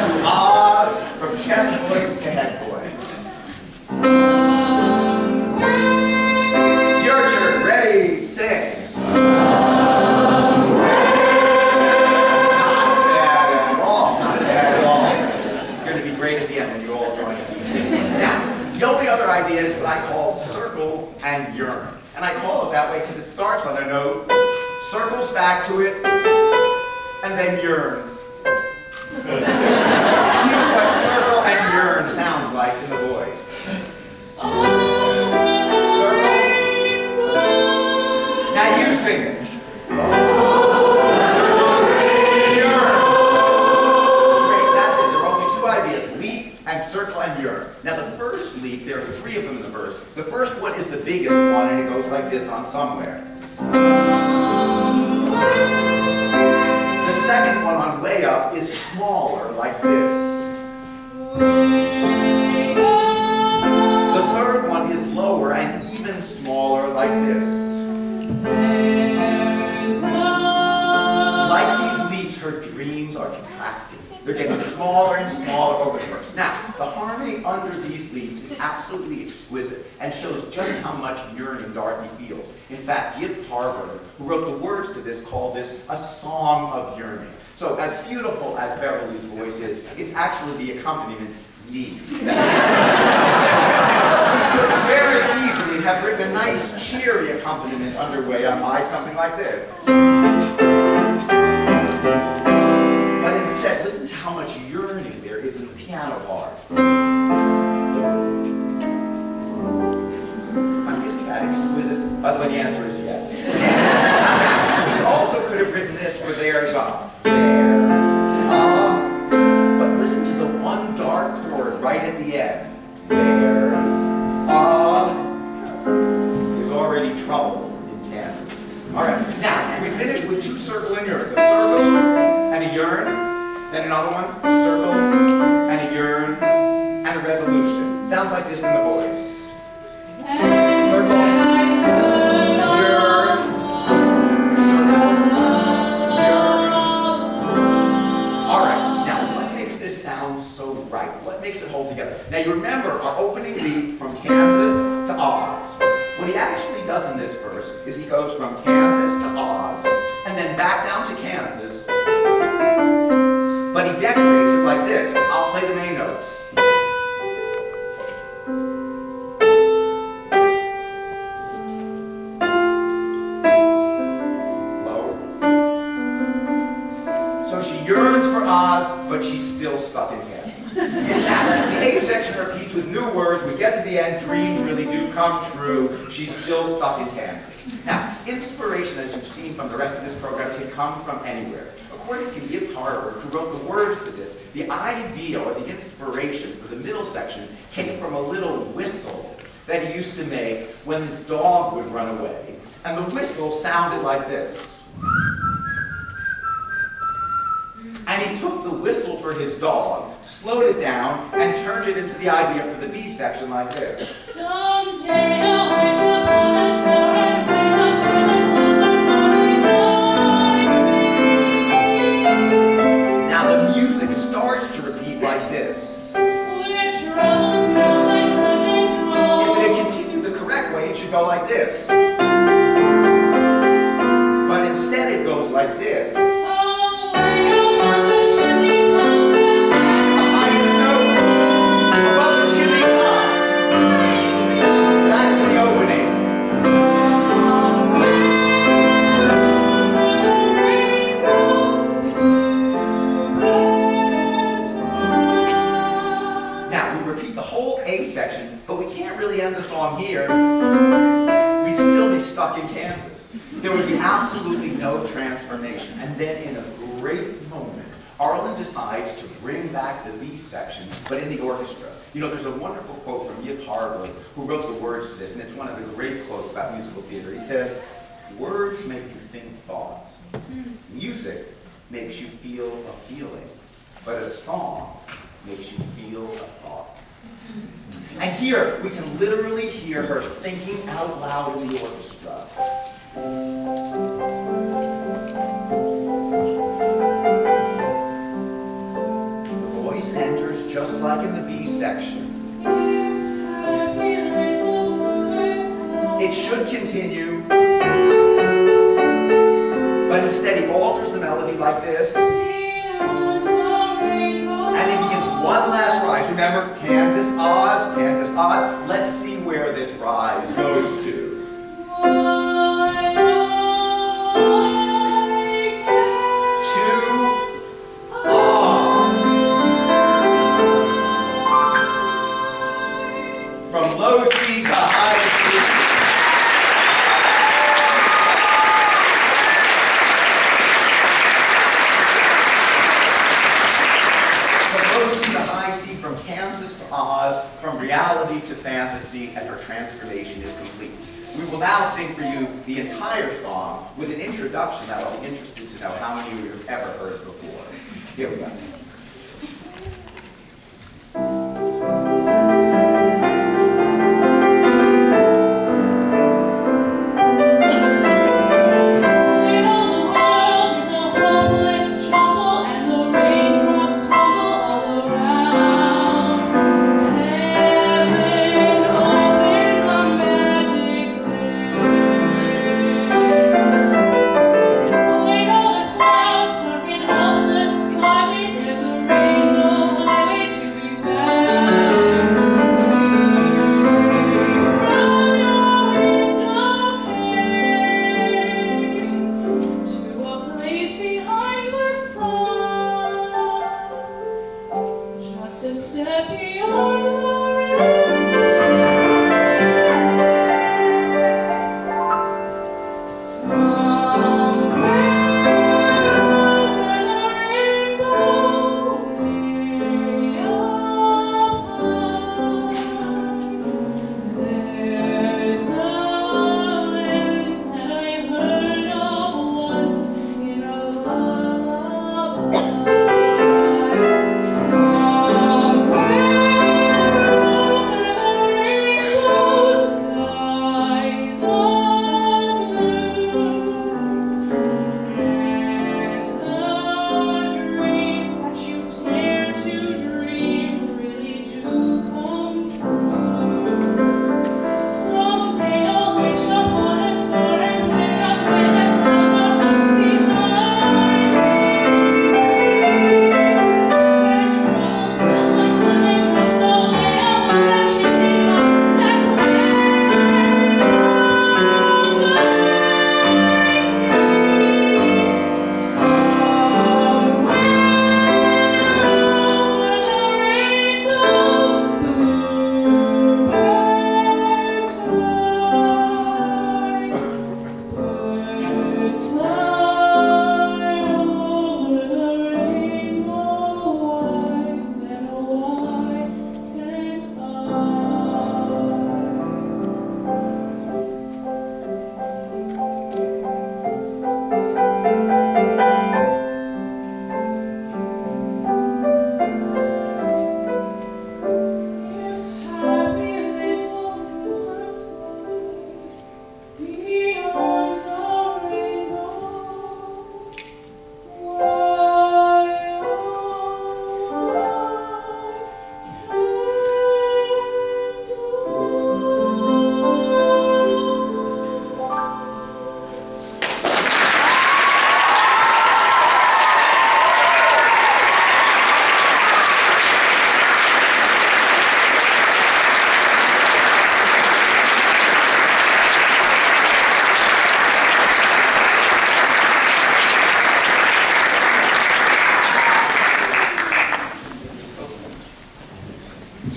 S13: to Oz, from chest voice to head voice. Your turn. Ready, sing. The only other idea is what I call circle and yearn. And I call it that way because it starts on a note, circles back to it, and then yearns. Here's what circle and yearn sounds like in the voice. Circle. Now you sing it. Circle, yearn. Great, that's it. There are only 2 ideas, leap and circle and yearn. Now the first leap, there are 3 of them in the verse. The first one is the biggest one, and it goes like this on Somewhere. The second one on Way Up is smaller, like this. The third one is lower and even smaller, like this. Like these leaps, her dreams are contracting. They're getting smaller and smaller over the verse. Now, the harmony under these leaps is absolutely exquisite and shows just how much yearning Dorothy feels. In fact, Yip Harburg, who wrote the words to this, called this a song of yearning. So as beautiful as Beverly's voice is, it's actually the accompaniment need. Very easily have written a nice, cheery accompaniment underway by something like this. But instead, listen to how much yearning there is in the piano part. answer is yes. He also could have written this for there's a. There's a. But listen to the one dark chord right at the end. There's a. There's already trouble in Kansas. All right, now we finished with two circle and yearns. A circle and a yearn. Then another one, a circle and a yearn and a resolution. Sounds like this in the voice. Circle, yearn, circle, yearn. All right, now what makes this sound so right? What makes it hold together? Now you remember our opening lead from Kansas to Oz. What he actually does in this verse is he goes from Kansas to Oz and then back down to Kansas. But he decorates it like this. I'll play the main notes. Lower. So she yearns for Oz, but she's still stuck in Kansas. The A section repeats with new words. We get to the end, dreams really do come true. She's still stuck in Kansas. Now, inspiration, as you've seen from the rest of this program, can come from anywhere. According to Yip Harburg, who wrote the words to this, the idea or the inspiration for the middle section came from a little whistle that he used to make when the dog would run away. And the whistle sounded like this. And he took the whistle for his dog, slowed it down, and turned it into the idea for the B section like this.
S10: Someday I'll wish upon a star and wake up where the clouds are falling behind me.
S13: Now the music starts to repeat like this.
S10: Where troubles melt like lemon drops.
S13: If it had continued the correct way, it should go like this. But instead it goes like this. But we can't really end the song here. We'd still be stuck in Kansas. There would be absolutely no transformation. And then in a great moment, Arlen decides to bring back the B section, but in the orchestra. You know, there's a wonderful quote from Yip Harburg, who wrote the words to this, and it's one of the great quotes about musical theater. He says, "Words make you think thoughts. Music makes you feel a feeling, but a song makes you feel a thought." And here, we can literally hear her thinking out loud in the orchestra. The voice enters just like in the B section. It should continue, but instead he alters the melody like this. And he begins one last rise. Remember, Kansas, Oz, Kansas, Oz. Let's see where this rise goes to. To Oz. From low C to high C. From Kansas to Oz, from reality to fantasy, and her transformation is complete. We will now sing for you the entire song with an introduction that I'll be interested to know how many of you have ever heard before. Here we go.
S10: Stuck in up the sky with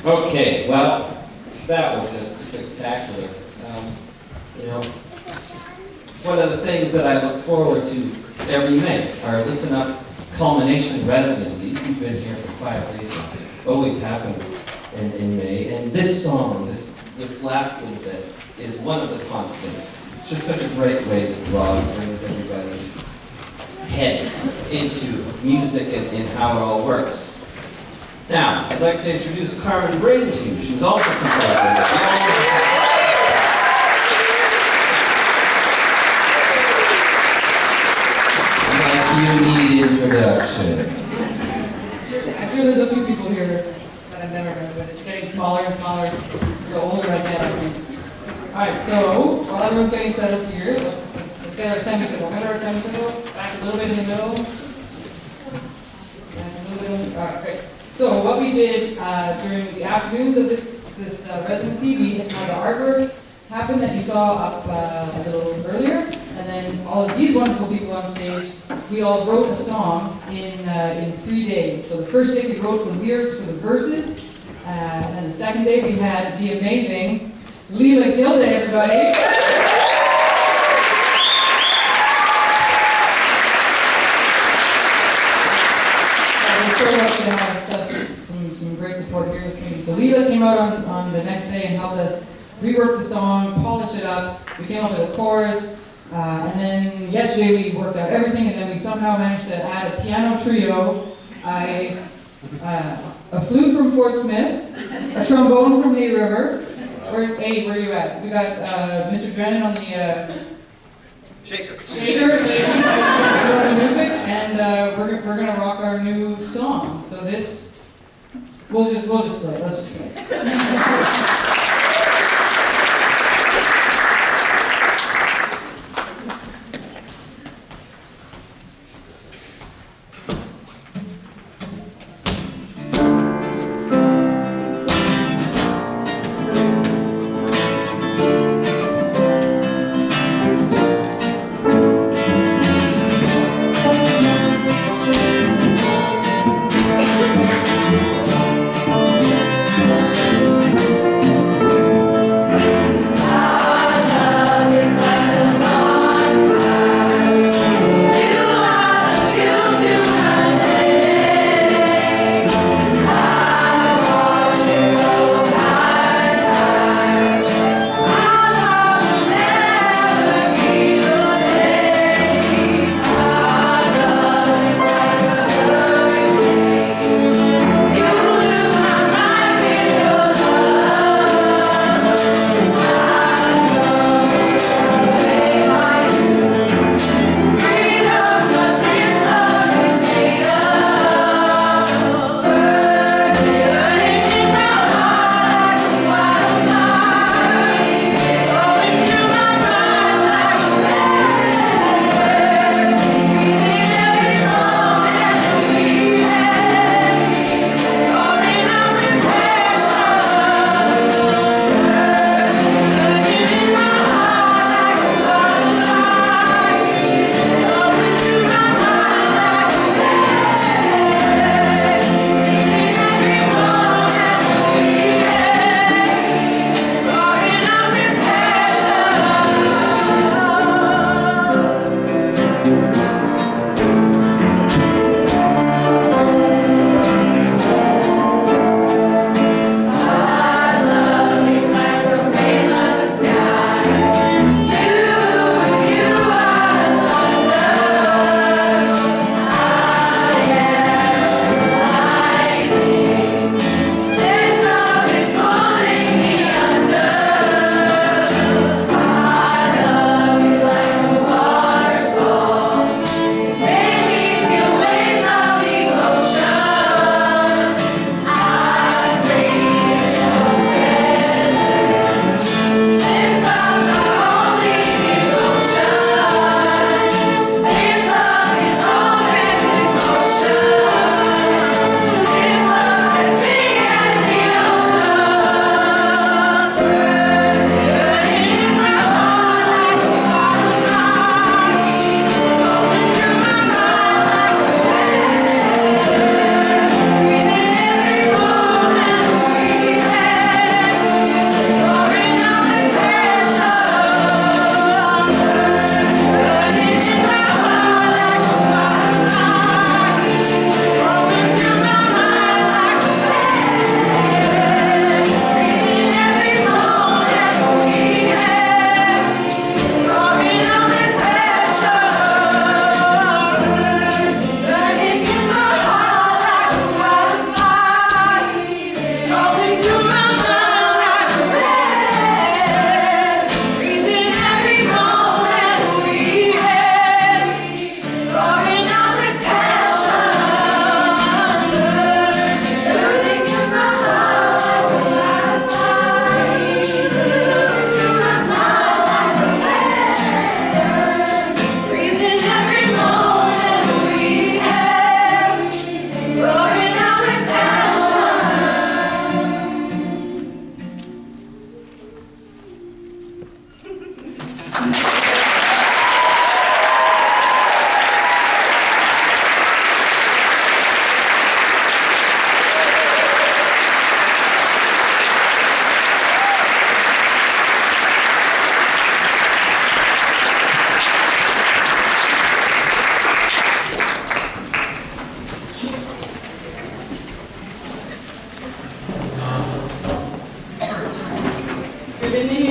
S1: Okay, well, that was just spectacular. You know, it's one of the things that I look forward to every May, our Listen Up culmination residencies. We've been here for 5 days, always happen in May. And this song, this last little bit, is one of the constants. It's just such a great way that Rob brings everybody's head into music and how it all works. Now, I'd like to introduce Carmen Brain to you. She was also composing. You need introduction.
S14: I'm sure there's a few people here that I've never met, but it's getting smaller and smaller the older I get. Alright, so while everyone's getting set up here, let's get our semicircle. Remember our semicircle? Back a little bit in the middle. Back a little bit in the, alright, great. So what we did during the afternoons of this residency, we had the artwork happen that you saw up a little earlier, and then all of these wonderful people on stage, we all wrote a song in 3 days. So the first day we wrote the lyrics for the verses, and then the second day we had the amazing Leela Gilda, everybody. We're so lucky to have some great support here in the community. So Leela came out on the next day and helped us rework the song, polish it up. We came up with a chorus, and then yesterday we worked out everything, and then we somehow managed to add a piano trio, a flute from Fort Smith, a trombone from Hay River. Where are you at? We got Mr. Drennan on the
S13: Shaker.
S14: and we're gonna rock our new song. So this, we'll just play it. Let's just play it.
S3: Thank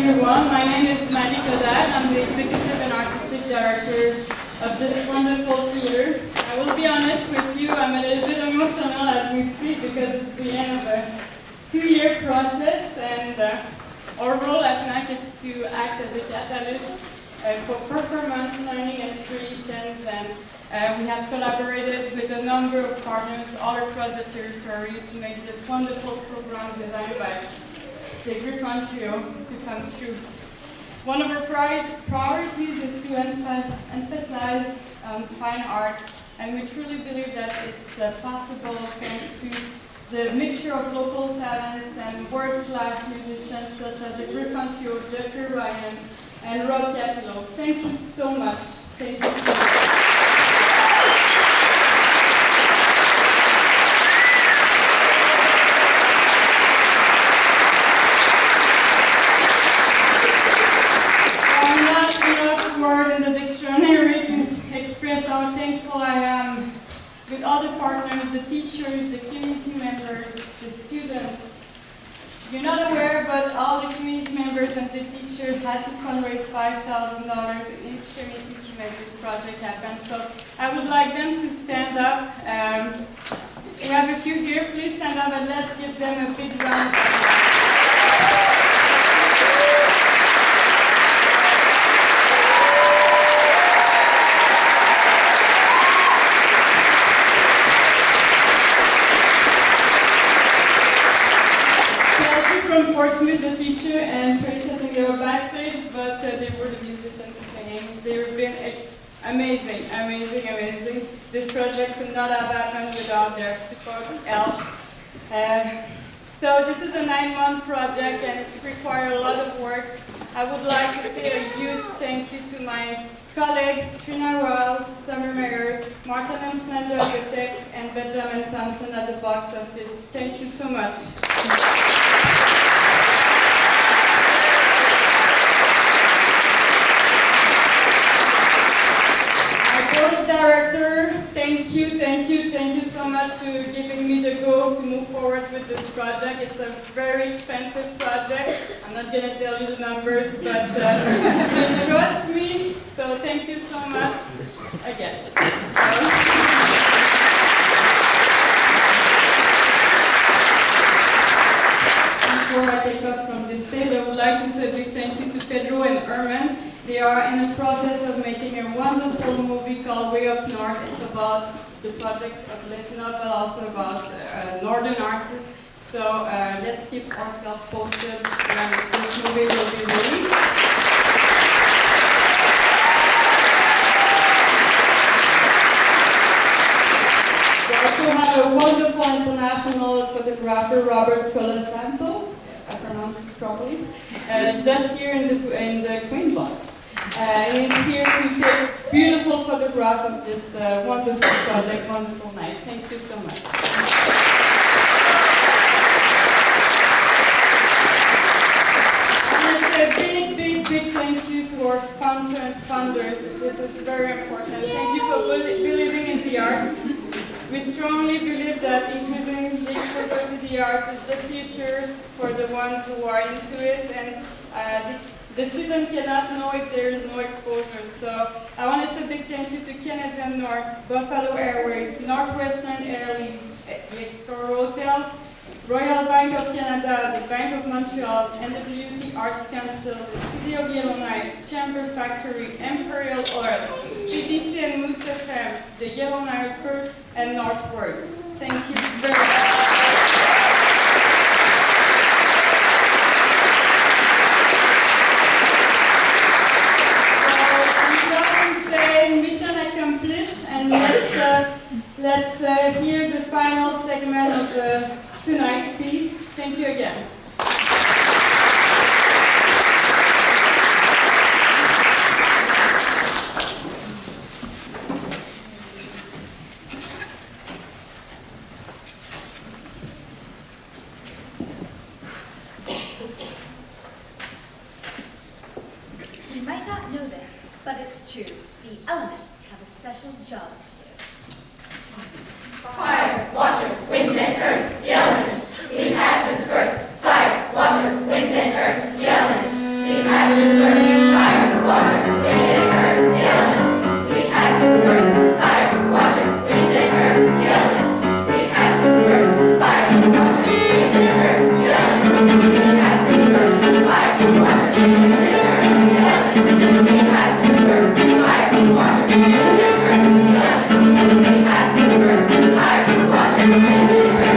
S10: everyone. My name is Maggie Kodak. I'm the executive and artistic director of this wonderful theater. I will be honest with you, I'm a little bit emotional as we speak because it's the end of a 2-year process, and our role at NAC is to act as a catalyst for performance, learning, and creations. And we have collaborated with a number of partners all across the territory to make this wonderful program designed by the Griffon Trio to come true. One of our priorities is to emphasize fine arts, and we truly believe that it's possible thanks to the mixture of local talents and world-class musicians such as the Griffon Trio, Jeffrey Ryan, and Rob Capillo. Thank you so much. Thank you so much. How thankful I am with all the partners, the teachers, the community members, the students. You're not aware, but all the community members and the teachers had to fundraise $5,000 in each community to make this project happen. So I would like them to stand up. We have a few here. Please stand up and let's give them a big round of applause. From Portsmouth, the teacher, and Tracy, I think they were backstage, but they were the musicians singing. They've been amazing, amazing, amazing. This project could not have happened without their support help. So this is a 9-month project, and it requires a lot of work. I would like to say a huge thank you to my colleagues, Trina Royals, Summer Mayer, Martin Amslander at the tech, and Benjamin Thompson at the box office. Thank you so much. Director, thank you so much for giving me the go to move forward with this project. It's a very expensive project. I'm not going to tell you the numbers, but they trust me, so thank you so much again. Before I take off from this stage, I would like to say a big thank you to Pedro and Herman. They are in the process of making a wonderful movie called Way Up North. It's about the project of Listen Up, but also about northern artists. So let's keep ourselves posted when this movie will be released. We also have a wonderful international photographer, Robert Colasanto, if I pronounce it properly, just here in the Queen Box. And he's here to take beautiful photograph of this wonderful project, wonderful night. Thank you so much. And it's a big thank you to our sponsors and funders. This is very important. Thank you for believing in the arts. We strongly believe that increasing the exposure to the arts is the future for the ones who are into it, and the student cannot know if there is no exposure. So I want to say a big thank you to Canadian North, Buffalo Airways, Northwestern Airlines, Explorer Hotels, Royal Bank of Canada, the Bank of Montreal, NWT Arts Council, the City of Yellowknife, Chamber Factory, Imperial Oil, CBC and Moose FM, the Yellowknife Fur, and Northwards. Thank you very much. Mission accomplished, and let's hear the final segment of tonight's piece. Thank you again.
S15: You might not know this, but it's true. The elements have a special job to do.
S16: Fire, water, wind, and earth, the elements, we've had since birth. Fire, water, wind, and earth, the elements, we've Amazing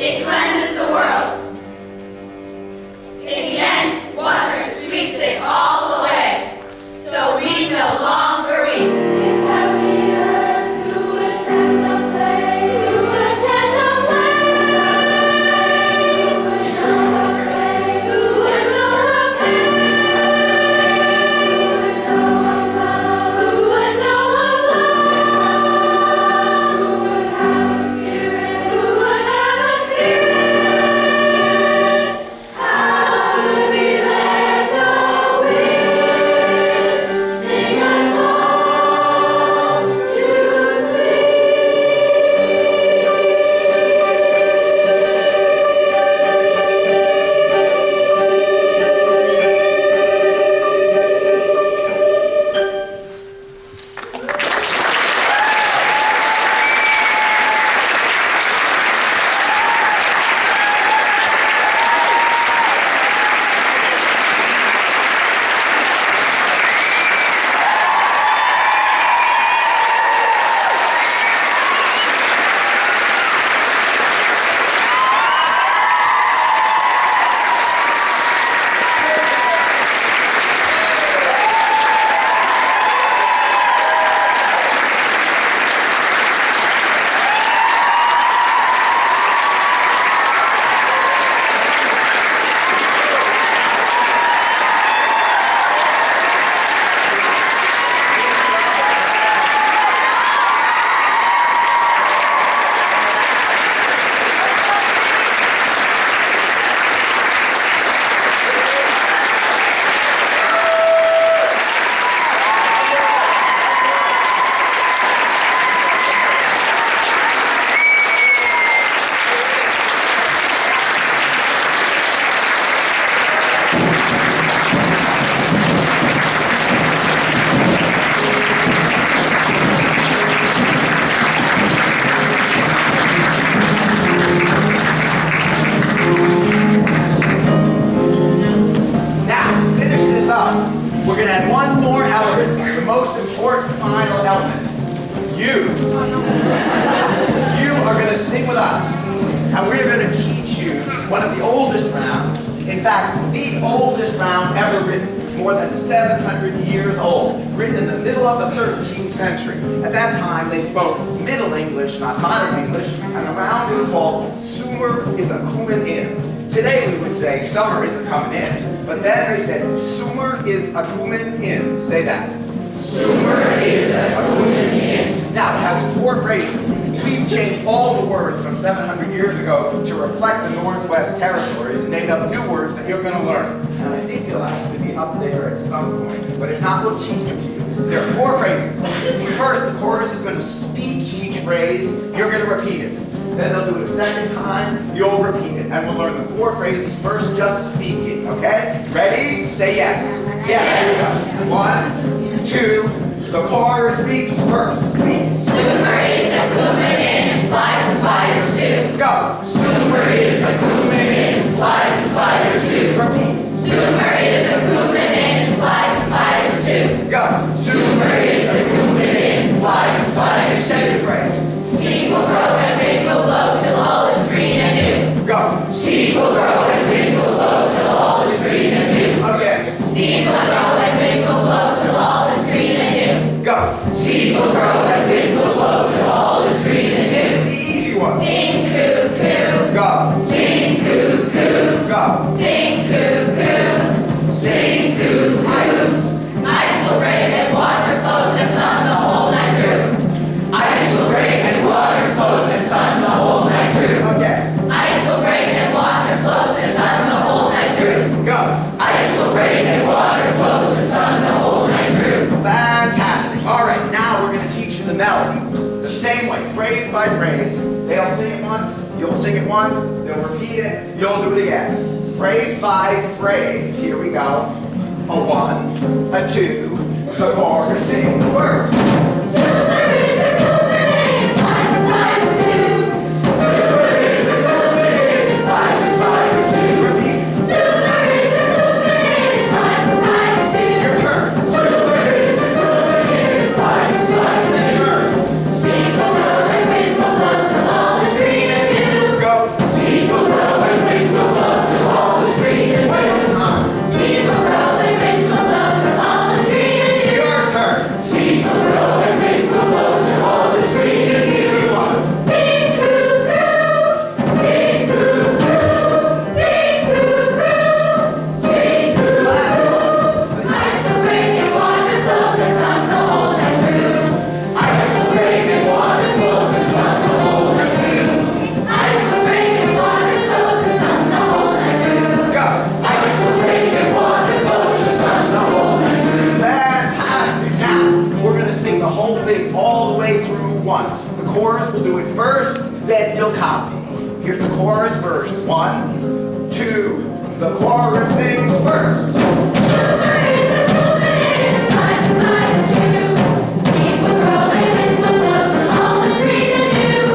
S16: it cleanses the world. In the end, water sweeps it all away. So we no longer weep. If heavenly earth, who would tend the flame? Who would tend the flame? Who would know her pain? Who would know her pain? Who would know of love? Who would know of love? Who would have a spirit? Who would have a spirit? How could we let the wind sing a song to sleep?
S13: Now, to finish this up, we're going to add one more element, the most important final element. You. You are going to sing with us, and we're going to teach you one of the oldest rounds. In fact, the oldest round ever written, more than 700 years old, written in the middle of the 13th century. At that time, they spoke Middle English, not modern English, and the round is called Summer is a Coomin' In. Today we would say summer isn't coming in, but then they said Summer is a Coomin' In. Say that. Summer is a Coomin' In. Now it has 4 phrases. We've changed all the words from 700 years ago to reflect the Northwest Territories and made up new words that you're going to learn. And I think you'll actually be up there at some point, but if not, we'll teach them to you. There are 4 phrases. First, the chorus is going to speak each phrase. You're going to repeat it. Then they'll do it a second time, you'll repeat it. And we'll learn the 4 phrases first, just speaking, okay? Ready? Say yes. Yes. 1, 2, the chorus speaks first. Speak.
S16: Summer is a coomin' in, flies and spiders too.
S13: Go.
S16: Summer is a coomin' in, flies and spiders too.
S13: Repeat.
S16: Summer is a coomin' in, flies and spiders too.
S13: Go.
S16: Summer is a coomin' in, flies and spiders too.
S13: Second phrase.
S16: Seed will grow and wind will blow till all is green and new.
S13: Go.
S16: Seed will grow and wind will blow till all is green and new.
S13: Again.
S16: Seed will grow and wind will blow till all is green and new.
S13: Go.
S16: Seed will grow and wind will blow till all is green and
S13: This
S16: new.
S13: is the easy one.
S16: Sing cuckoo.
S13: Go.
S16: Sing cuckoo.
S13: Go.
S16: Sing cuckoo. Sing cuckoo. Ice will break and water flows and sun the whole night through. Ice will break and water flows and sun the whole night through.
S13: Again.
S16: Ice will break and water flows and sun the whole night through.
S13: Go.
S16: Ice will break and water flows and sun the whole night through.
S13: Fantastic. All right, now we're going to teach you the melody. The same way, phrase by phrase. They'll sing it once, you'll sing it once, they'll repeat it, you'll do it again. Phrase by phrase. Here we go. A 1, a 2, the chorus sing first.
S16: Summer is a coomin' in, flies and spiders too. Summer is a coomin' in, flies and spiders too.
S13: Repeat.
S16: Summer is a coomin' in, flies and spiders too.
S13: Your turn.
S16: Summer is a coomin' in, flies and spiders too.
S13: Turn.
S16: Seed will grow and wind will blow till all is green and new.
S13: Go.
S16: Seed
S13: chorus version. 1, 2, the chorus sings first.
S16: Silver is a moving, flies as high as you. Steam will roll and wind will blow till all is green and new.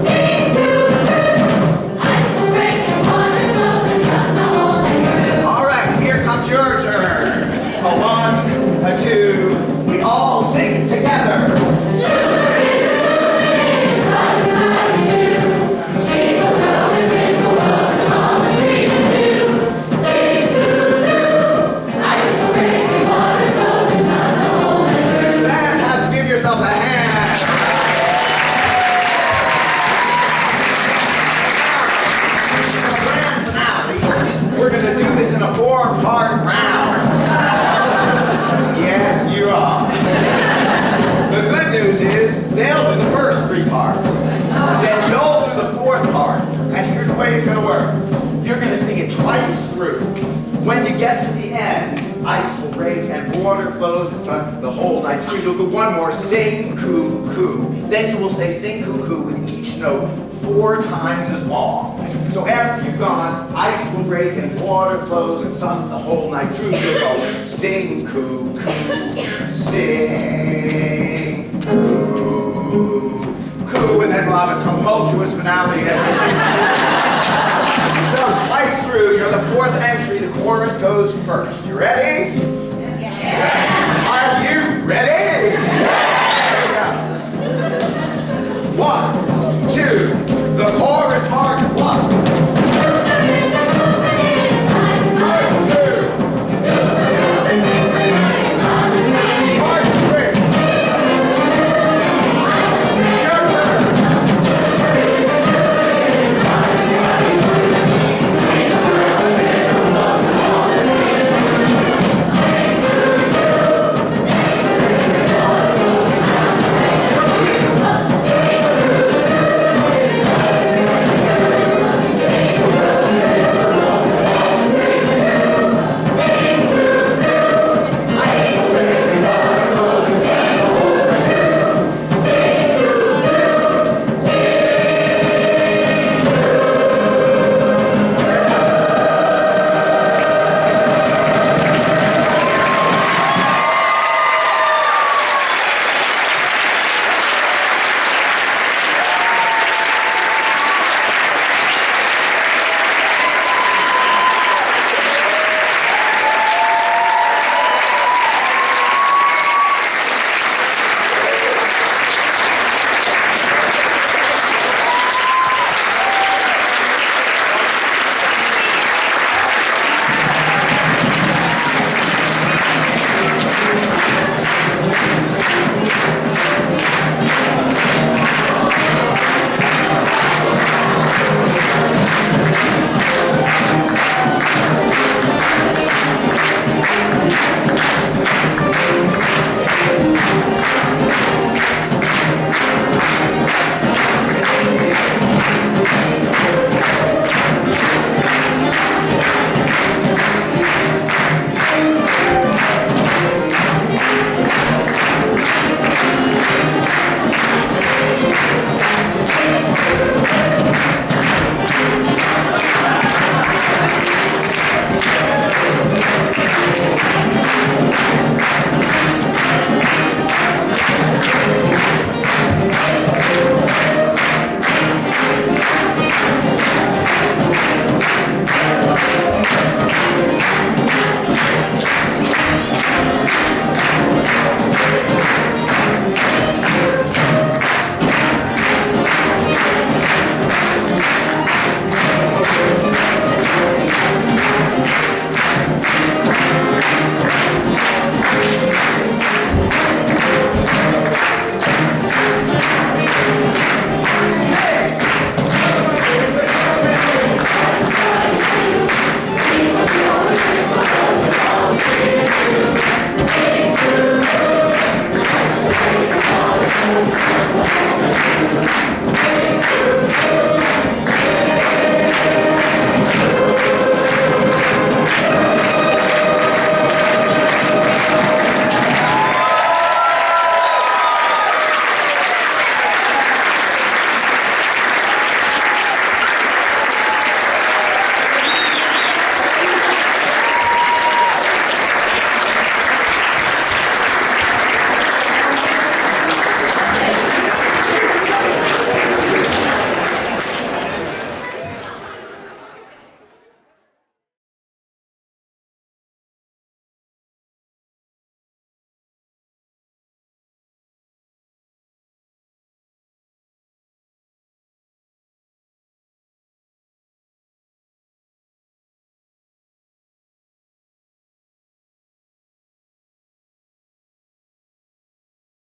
S16: Sing coo-coo, ice will break and water flows and sun the whole night through.
S13: All right, here comes your turn. A 1, a 2, we all sing together.
S16: Silver is a moving, flies as high as you. Steam will roll and wind will blow till all is green and new. Sing coo-coo, ice will break and water flows and sun the whole night through.
S13: Fantastic, give yourself a hand. The grand finale, we're going to do this in a 4-part round. Yes, you are. The good news is they'll do the first 3 parts. Then you'll do the 4th part. And here's the way it's going to work. You're going to sing it twice through. When you get to the end, ice will break and water flows and sun the whole night through. You'll do one more, sing coo-coo. Then you will say sing coo-coo with each note 4 times as long. So after you've gone, ice will break and water flows and sun the whole night through, you'll go sing coo-coo, sing coo-coo, and then we'll have a tumultuous finale. So twice through, you're the 4th entry, the chorus goes first. You ready?